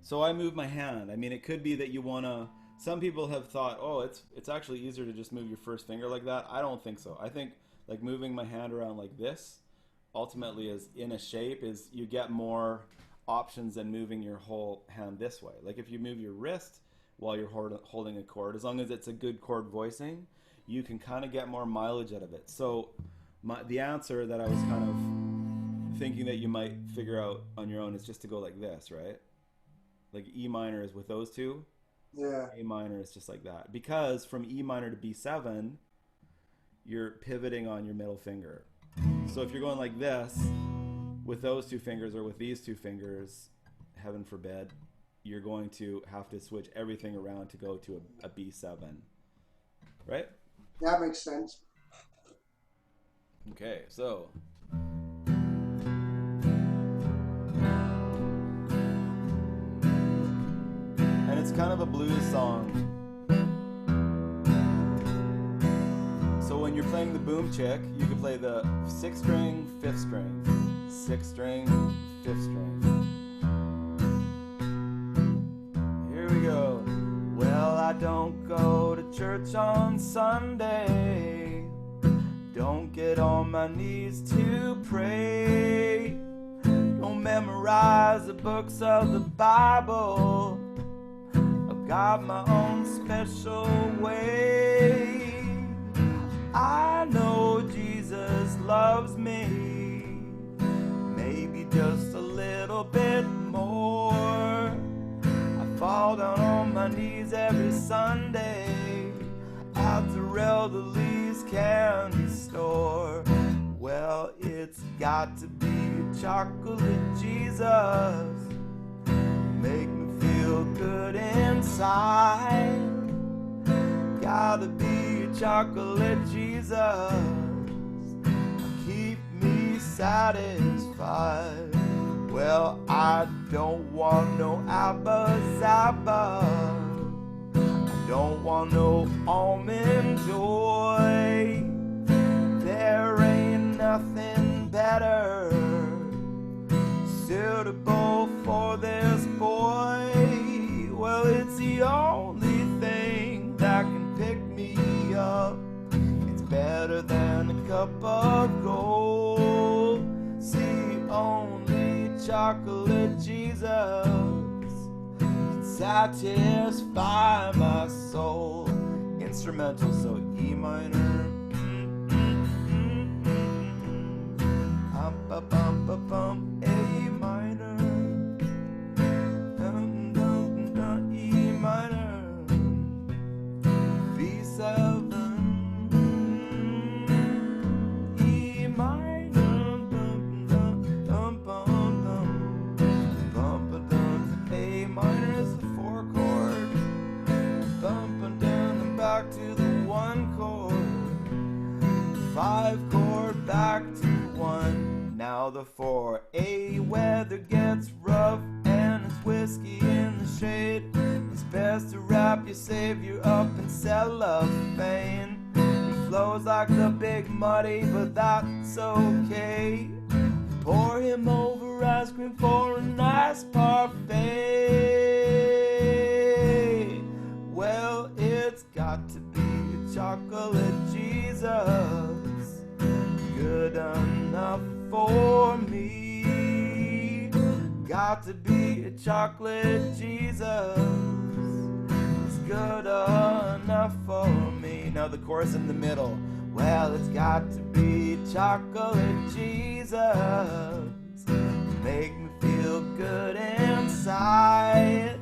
So I move my hand. I mean, it could be that you wanna. Some people have thought, oh, it's actually easier to just move your first finger like that. I don't think so. I think like moving my hand around like this, ultimately is in a shape, is you get more options than moving your whole hand this way. Like if you move your wrist while you're holding a chord, as long as it's a good chord voicing, you can kind of get more mileage out of it. So the answer that I was kind of thinking that you might figure out on your own is just to go like this, right? Like E minor is with those two. Yeah. A minor is just like that. Because from E minor to B7, you're pivoting on your middle finger. So if you're going like this, with those two fingers or with these two fingers, heaven forbid, you're going to have to switch everything around to go to a B7. Right? That makes sense. Okay, so and it's kind of a blues song. So when you're playing the boom chick, you can play the 6th string, 5th string, 6th string, 5th string. Here we go. Well, I don't go to church on Sunday. Don't get on my knees to pray. Don't memorize the books of the Bible. I've got my own special way. I know Jesus loves me, maybe just a little bit more. I fall down on my knees every Sunday at the Elderly's candy store. Well, it's got to be chocolate Jesus, make me feel good inside. Gotta be chocolate Jesus, keep me satisfied. Well, I don't want no Abba Zaba, I don't want no almond joy. There ain't nothing better suitable for this boy. Well, it's the only thing that can pick me up. It's better than a cup of gold. See, only chocolate Jesus can satisfy my soul. Instrumental, so E minor. A minor. E minor. B7. E minor. A minor is the 4 chord. Bumping down and back to the 1 chord. 5 chord back to 1. Now the 4. A weather gets rough and it's whiskey in the shade. It's best to wrap your savior up in cellophane. He flows like the big muddy, but that's okay. Pour him over ice cream for a nice parfait. Well, it's got to be a chocolate Jesus, good enough for me. got to be a chocolate Jesus. It's good enough for me. Now the chorus in the middle. Well, it's got to be chocolate Jesus. Make me feel good inside.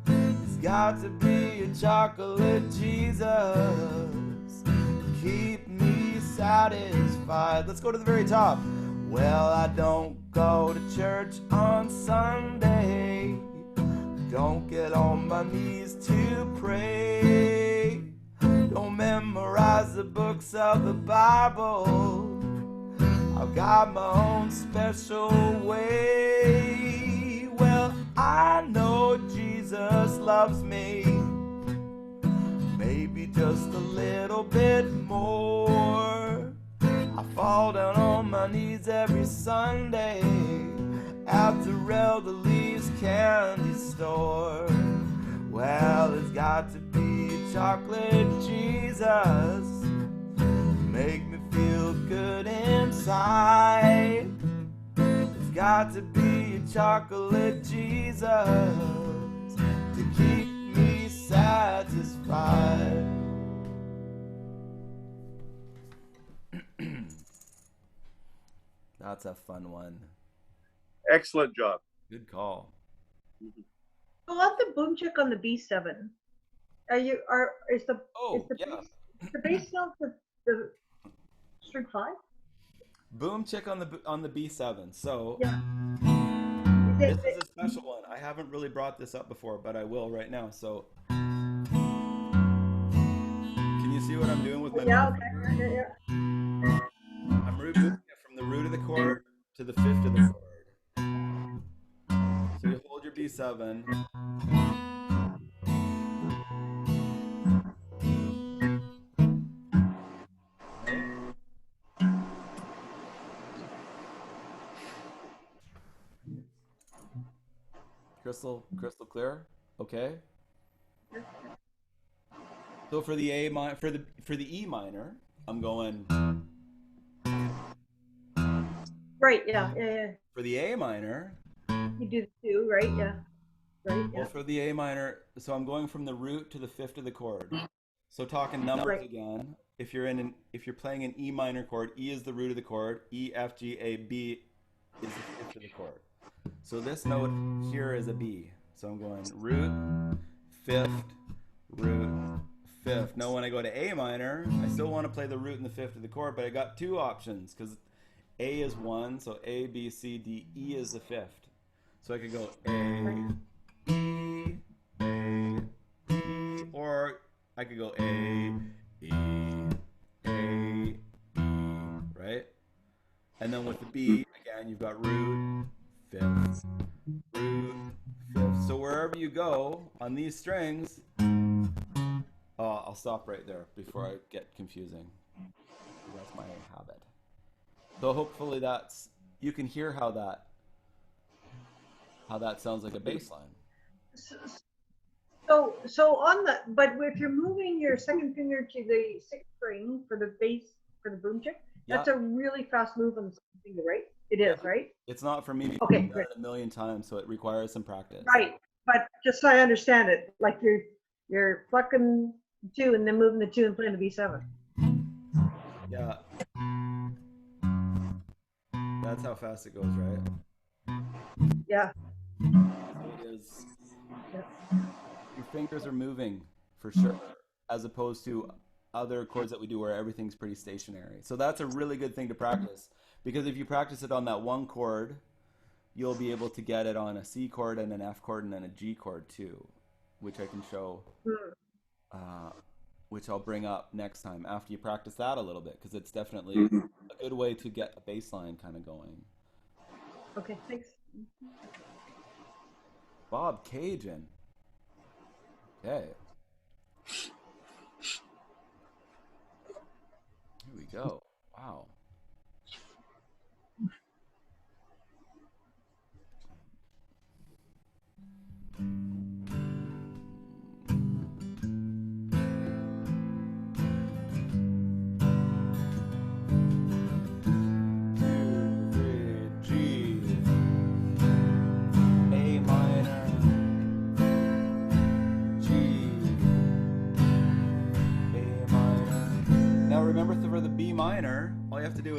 It's got to be a chocolate Jesus. Keep me satisfied. Let's go to the very top. Well, I don't go to church on Sunday. Don't get on my knees to pray. Don't memorize the books of the Bible. I've got my own special way. Well, I know Jesus loves me. Maybe just a little bit more. I fall down on my knees every Sunday at the Elderly's candy store. Well, it's got to be chocolate Jesus. Make me feel good inside. It's got to be a chocolate Jesus to keep me satisfied. That's a fun one. Excellent job. Good call. I love the boom chick on the B7. Is the bass note the string 5? Boom chick on the B7. So Yeah. this is a special one. I haven't really brought this up before, but I will right now. So can you see what I'm doing with my Yeah, middle okay. finger? Yeah. I'm moving it from the root of the chord to the fifth of the chord. So you hold your B7. Crystal clear? Okay. So for the E minor, I'm going. Right, yeah. For the A minor, You do the 2, right? Yeah. Right, yeah. well, for the A minor, so I'm going from the root to the fifth of the chord. So talking numbers Right. again. If you're playing an E minor chord, E is the root of the chord. E, F, G, A, B is the fifth of the chord. So this note here is a B. So I'm going root, fifth, root, fifth. Now when I go to A minor, I still want to play the root and the fifth of the chord, but I got 2 options because A is 1, so A, B, C, D, E is the fifth. So I could go A, E, or I could go A, E, right? And then with the B, again, you've got root, fifth, root, fifth. So wherever you go on these strings, I'll stop right there before I get confusing. That's my habit. So hopefully you can hear how that sounds like a bass line. So on but if you're moving your second finger to the 6th string for the bass, for the boom chick, that's a really fast move on the second finger, right? It is, right? It's not for me because Okay, I've done it a million times, so it requires some practice. Right, but just so I understand it, like you're plucking 2 and then moving the 2 and playing the B7. Yeah. That's how fast it goes, right? Yeah. So it is. Your fingers are moving for sure, as opposed to other chords that we do where everything's pretty stationary. So that's a really good thing to practice, because if you practice it on that one chord, you'll be able to get it on a C chord and an F chord and then a G chord too, which I can show, which I'll bring up next time after you practice that a little bit, because it's definitely a good way to get a bass line kind of going. Okay, thanks. Bobcaygeon. Okay. Here we go. Wow.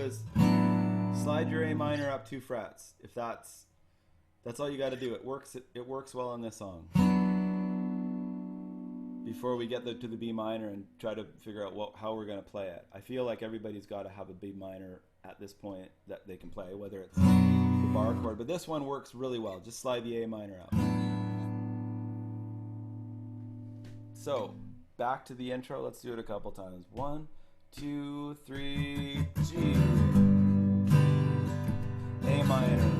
is slide your A minor up 2 frets. If that's all you got to do. It works well on this song. Before we get to the B minor and try to figure out how we're going to play it. I feel like everybody's got to have a B minor at this point that they can play, whether it's the bar chord. But this one works really well. Just slide the A minor out. So, back to the intro. Let's do it a couple times. 1, 2, 3, G. A minor.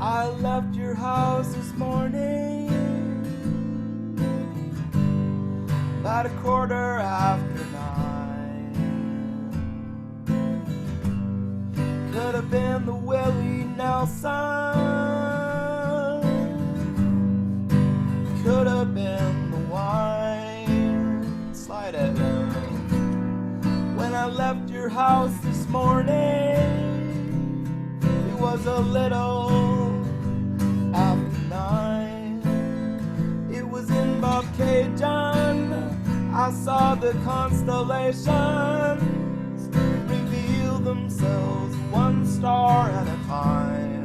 I left your house this morning about 9:15. Could have been the Willie Nelson, could have been the wine. Slide it. When I left your house this morning, it was a little after 9. It was in Bobcaygeon. I saw the constellations reveal themselves 1 star at a time.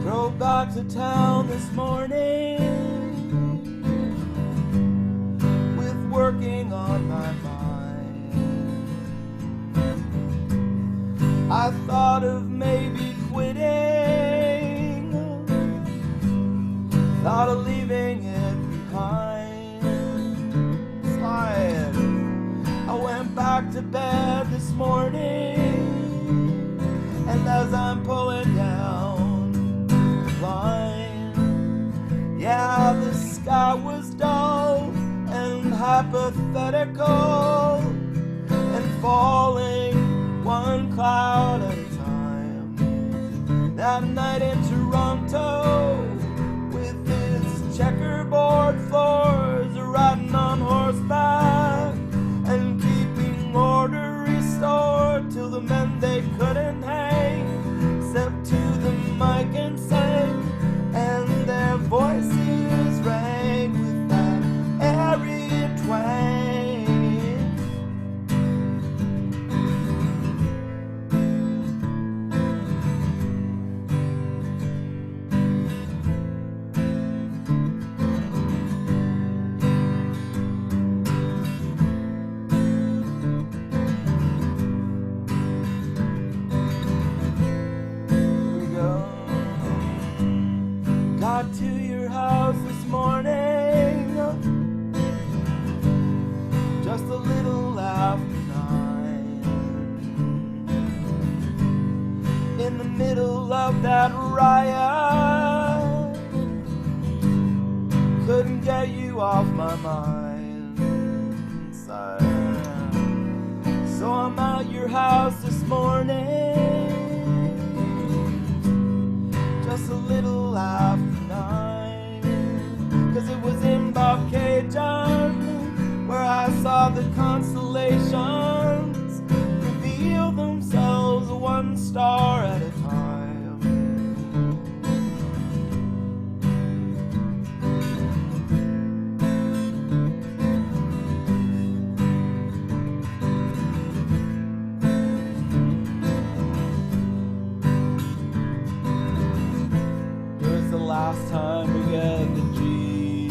Drove back to town this morning with working on my mind. I thought of maybe quitting, thought of leaving it behind. Slide. I went back to bed this morning, and as I'm pulling down the blind, yeah, the sky was dull and hypothetical and falling 1 cloud at a time. That night in Toronto, with its checkerboard floors, riding on horseback and keeping order restored till the men they couldn't hang, except to the mic and sang, and their voices rang with that airy twang. Got to your house this morning just a little after 9. In the middle of that riot, couldn't get you off my mind. So I'm at your house this morning just a little after 9, 'cause it was in Bobcaygeon where I saw the constellations reveal themselves 1 star at a time. Here's the last time we get the G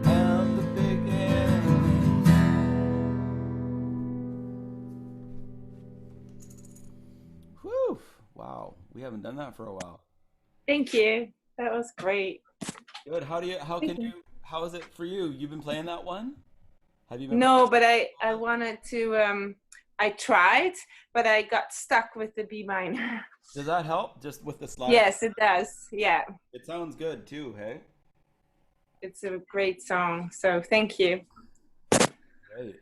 and the big N. Whew! Wow, we haven't done that for a while. Thank you. That was great. Good. How is it for you? You've been playing that one? Have you been? No, but I wanted to, I tried, but I got stuck with the B minor. Does that help? Just with the slide? Yes, it does. Yeah. It sounds good too, hey? It's a great song. So thank you. Great.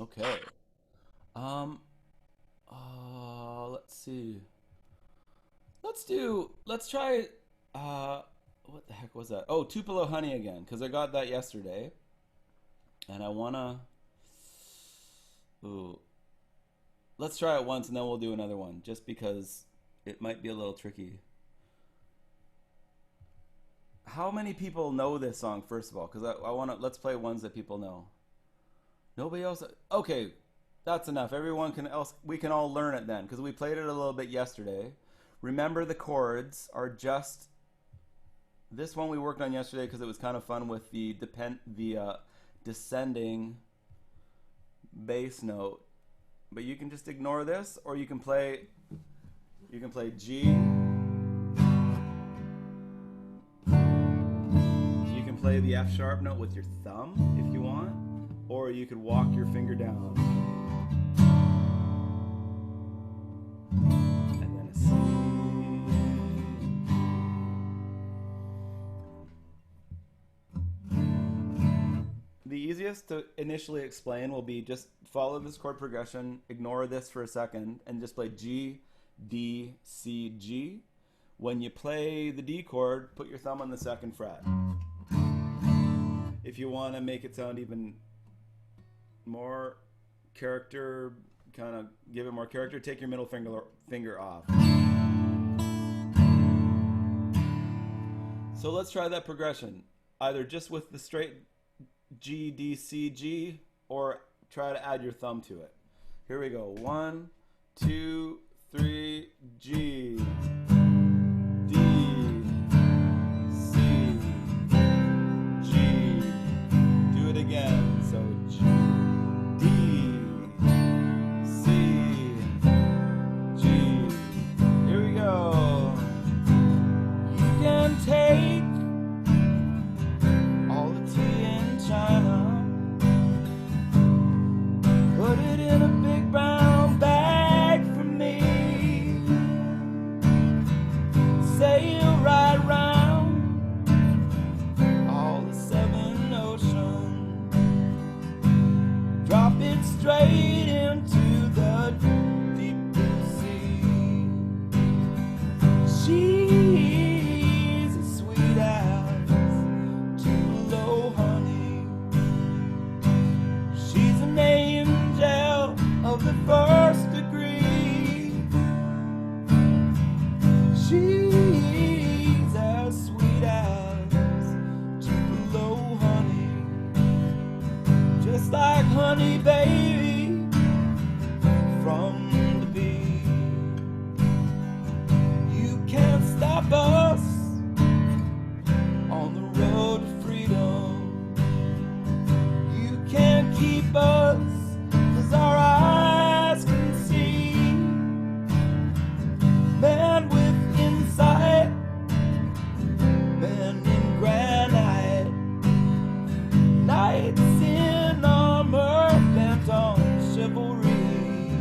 Okay. Let's see. Let's try What the heck was that? Oh, Tupelo Honey again, because I got that yesterday, and I wanna. Ooh, let's try it once, and then we'll do another one, just because it might be a little tricky. How many people know this song, first of all? Because I want to, let's play ones that people know. Nobody else? Okay, that's enough. We can all learn it then, because we played it a little bit yesterday. Remember, the chords are just, this one we worked on yesterday because it was kind of fun with the descending bass note. But you can just ignore this, or you can play G. Play the F sharp note with your thumb if you want, or you could walk your finger down and then a C. The easiest to initially explain will be just follow this chord progression, ignore this for a second, and just play G, D, C, G. When you play the D chord, put your thumb on the 2nd fret. If you want to make it sound even more character, kind of give it more character, take your middle finger off. So let's try that progression, either just with the straight G, D, C, G, or try to add your thumb to it. Here we go. 1, 2, 3, G. Again, so G, D, C, G. Here we go. You can take all the tea in China, put it in a big brown bag for me, sail right round all the 7 oceans. Drop it straight into the deep blue sea. She's as sweet as Tupelo honey. She's an angel of the 1st degree. She's as sweet as Tupelo honey. Just like honey, baby, from the bee. You can't stop us on the road to freedom. You can't keep us, 'cause our eyes can see. Man with insight, man in granite, nights in armor, bent on chivalry.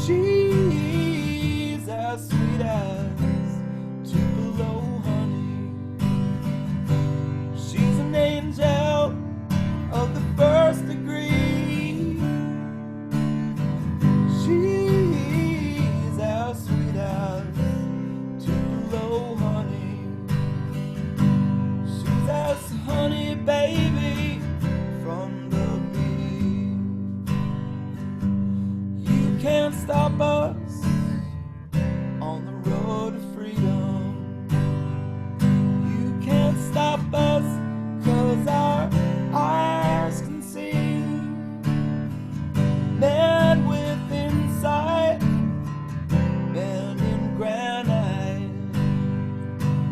She's as sweet as Tupelo honey. She's an angel of the 1st degree. She's as sweet as Tupelo honey. She's as honey, baby, from the bee. You can't stop us on the road to freedom. You can't stop us, 'cause our eyes can see. Man with insight, man in granite,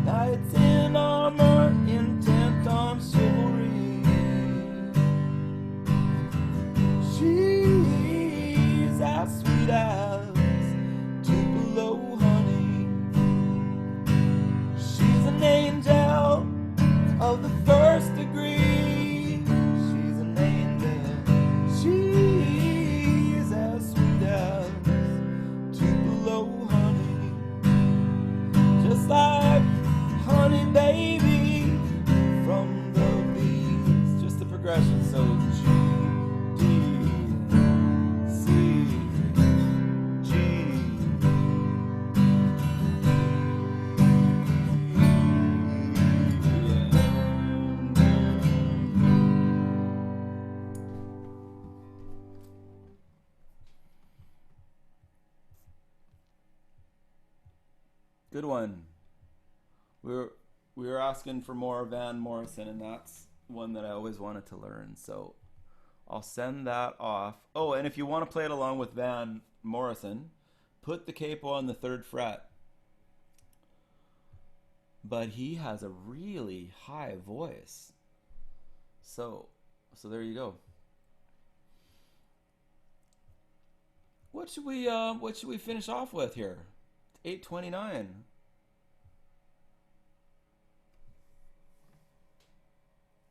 knights in armor, intent on chivalry. She's as sweet as Tupelo honey. She's an angel of the 1st degree. She's an angel. She's as sweet as Tupelo honey. Just like honey, baby, from the bees. Just the progression, so G, D, C, G. Good one. We were asking for more Van Morrison, and that's one that I always wanted to learn. So I'll send that off. Oh, and if you want to play it along with Van Morrison, put the capo on the 3rd fret. But he has a really high voice. So there you go. What should we finish off with here? 8:29.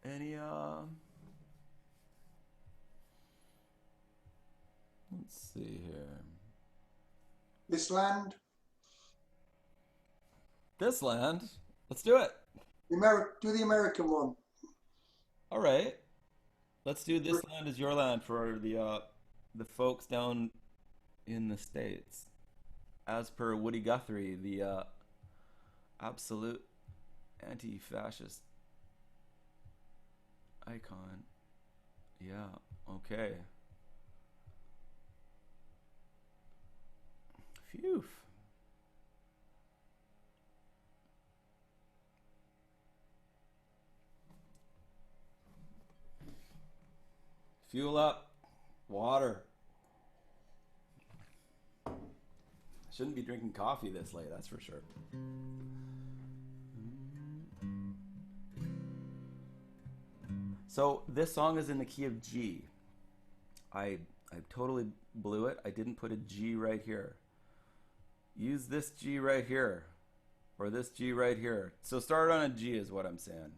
Any let's see here. This land. This land. Let's do it. Do the American one. All right. Let's do This Land Is Your Land for the folks down in the States. As per Woody Guthrie, the absolute anti-fascist icon. Yeah, okay. Phew. Fuel up. Water. Shouldn't be drinking coffee this late, that's for sure. So this song is in the key of G. I totally blew it. I didn't put a G right here. Use this G right here. Or this G right here. So start on a G is what I'm saying.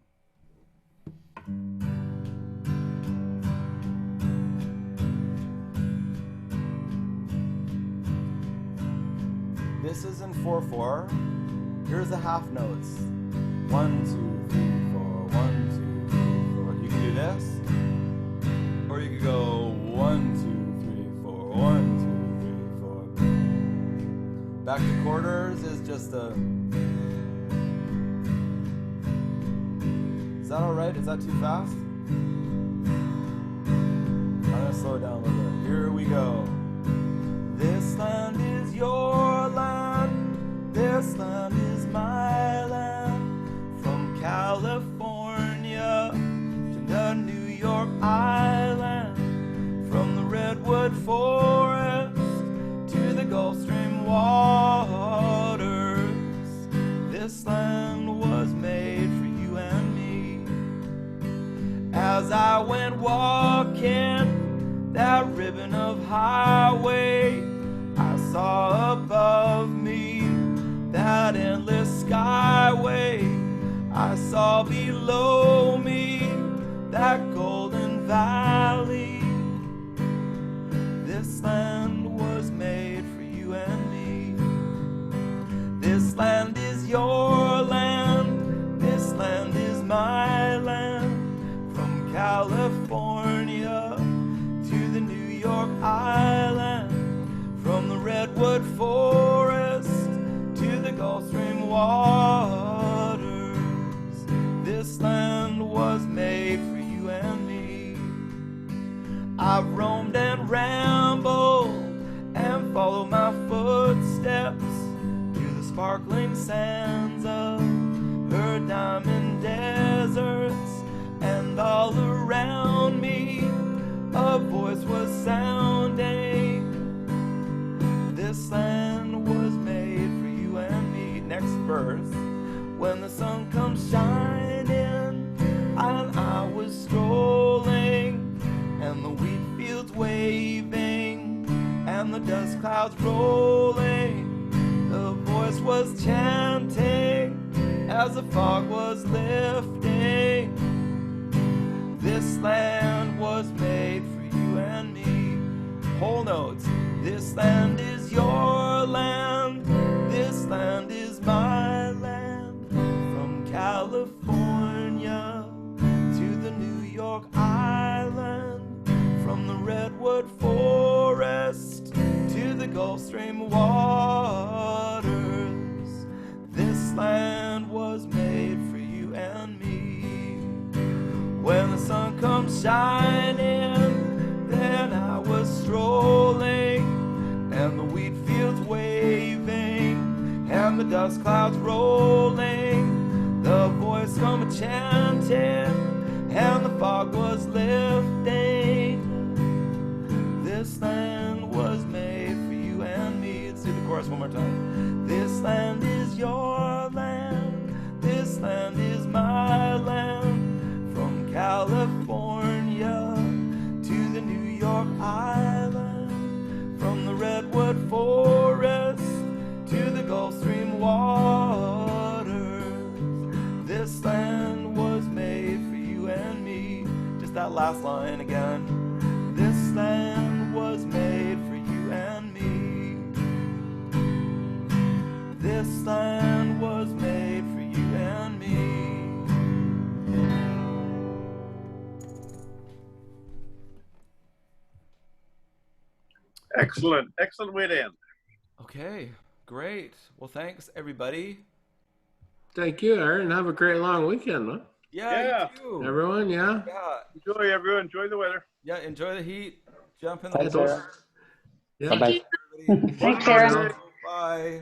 This is in 4/4. Here's the half notes. 1, 2, 3, 4. 1, 2, 3, 4. You can do this, or you could go 1, 2, 3, 4. 1, 2, 3, 4. Back to quarters is just a. Is that all right? Is that too fast? I'm gonna slow it down a little bit. Here we go. This land is your land, this land is my land, from California to the New York Island, from the redwood forest to the Gulf Stream waters. This land was made for you and me. As I went walking that ribbon of highway, I saw above me that endless skyway. I saw below me that golden valley. This land was made for you and me. This land is your land, this land is my land, from California to the New York Island, from the redwood forest to the Gulf Stream waters. This land was made for you and me. I've roamed and rambled and followed my footsteps through the sparkling sands of her diamond deserts, and all around me a voice was sounding. This land was made for you and me. Next verse. When the sun comes shining and I was strolling, and the wheat fields waving and the dust clouds rolling, the voice was chanting as the fog was lifting. This land was made for you and me. Whole notes. This land is your land, this land is my land, from California to the New York Island, from the redwood forest to the Gulf Stream waters. This land was made for you and me. When the sun comes shining, then I was strolling, and the wheat fields waving, and and the dust clouds rolling, the voice from a chanting, and the fog was lifting. This land was made for you and me. Let's do the chorus one more time. This land is your land, this land is my land, from California to the New York Island, from the redwood forest to the Gulf Stream waters. This land was made for you and me. Just that last line again. This land was made for you and me. This land was made for you and me. Excellent. Excellent way to end. Okay, great. Well, thanks everybody. Thank you, Aaron. Have a great long weekend, huh? Yeah, you too. Everyone, yeah? Yeah, Enjoy, everyone. Enjoy the weather. yeah. Enjoy the heat. Jump in the Thanks, pool. Aaron. Yeah. Bye-bye. Everybody. Thanks, Aaron. Bye.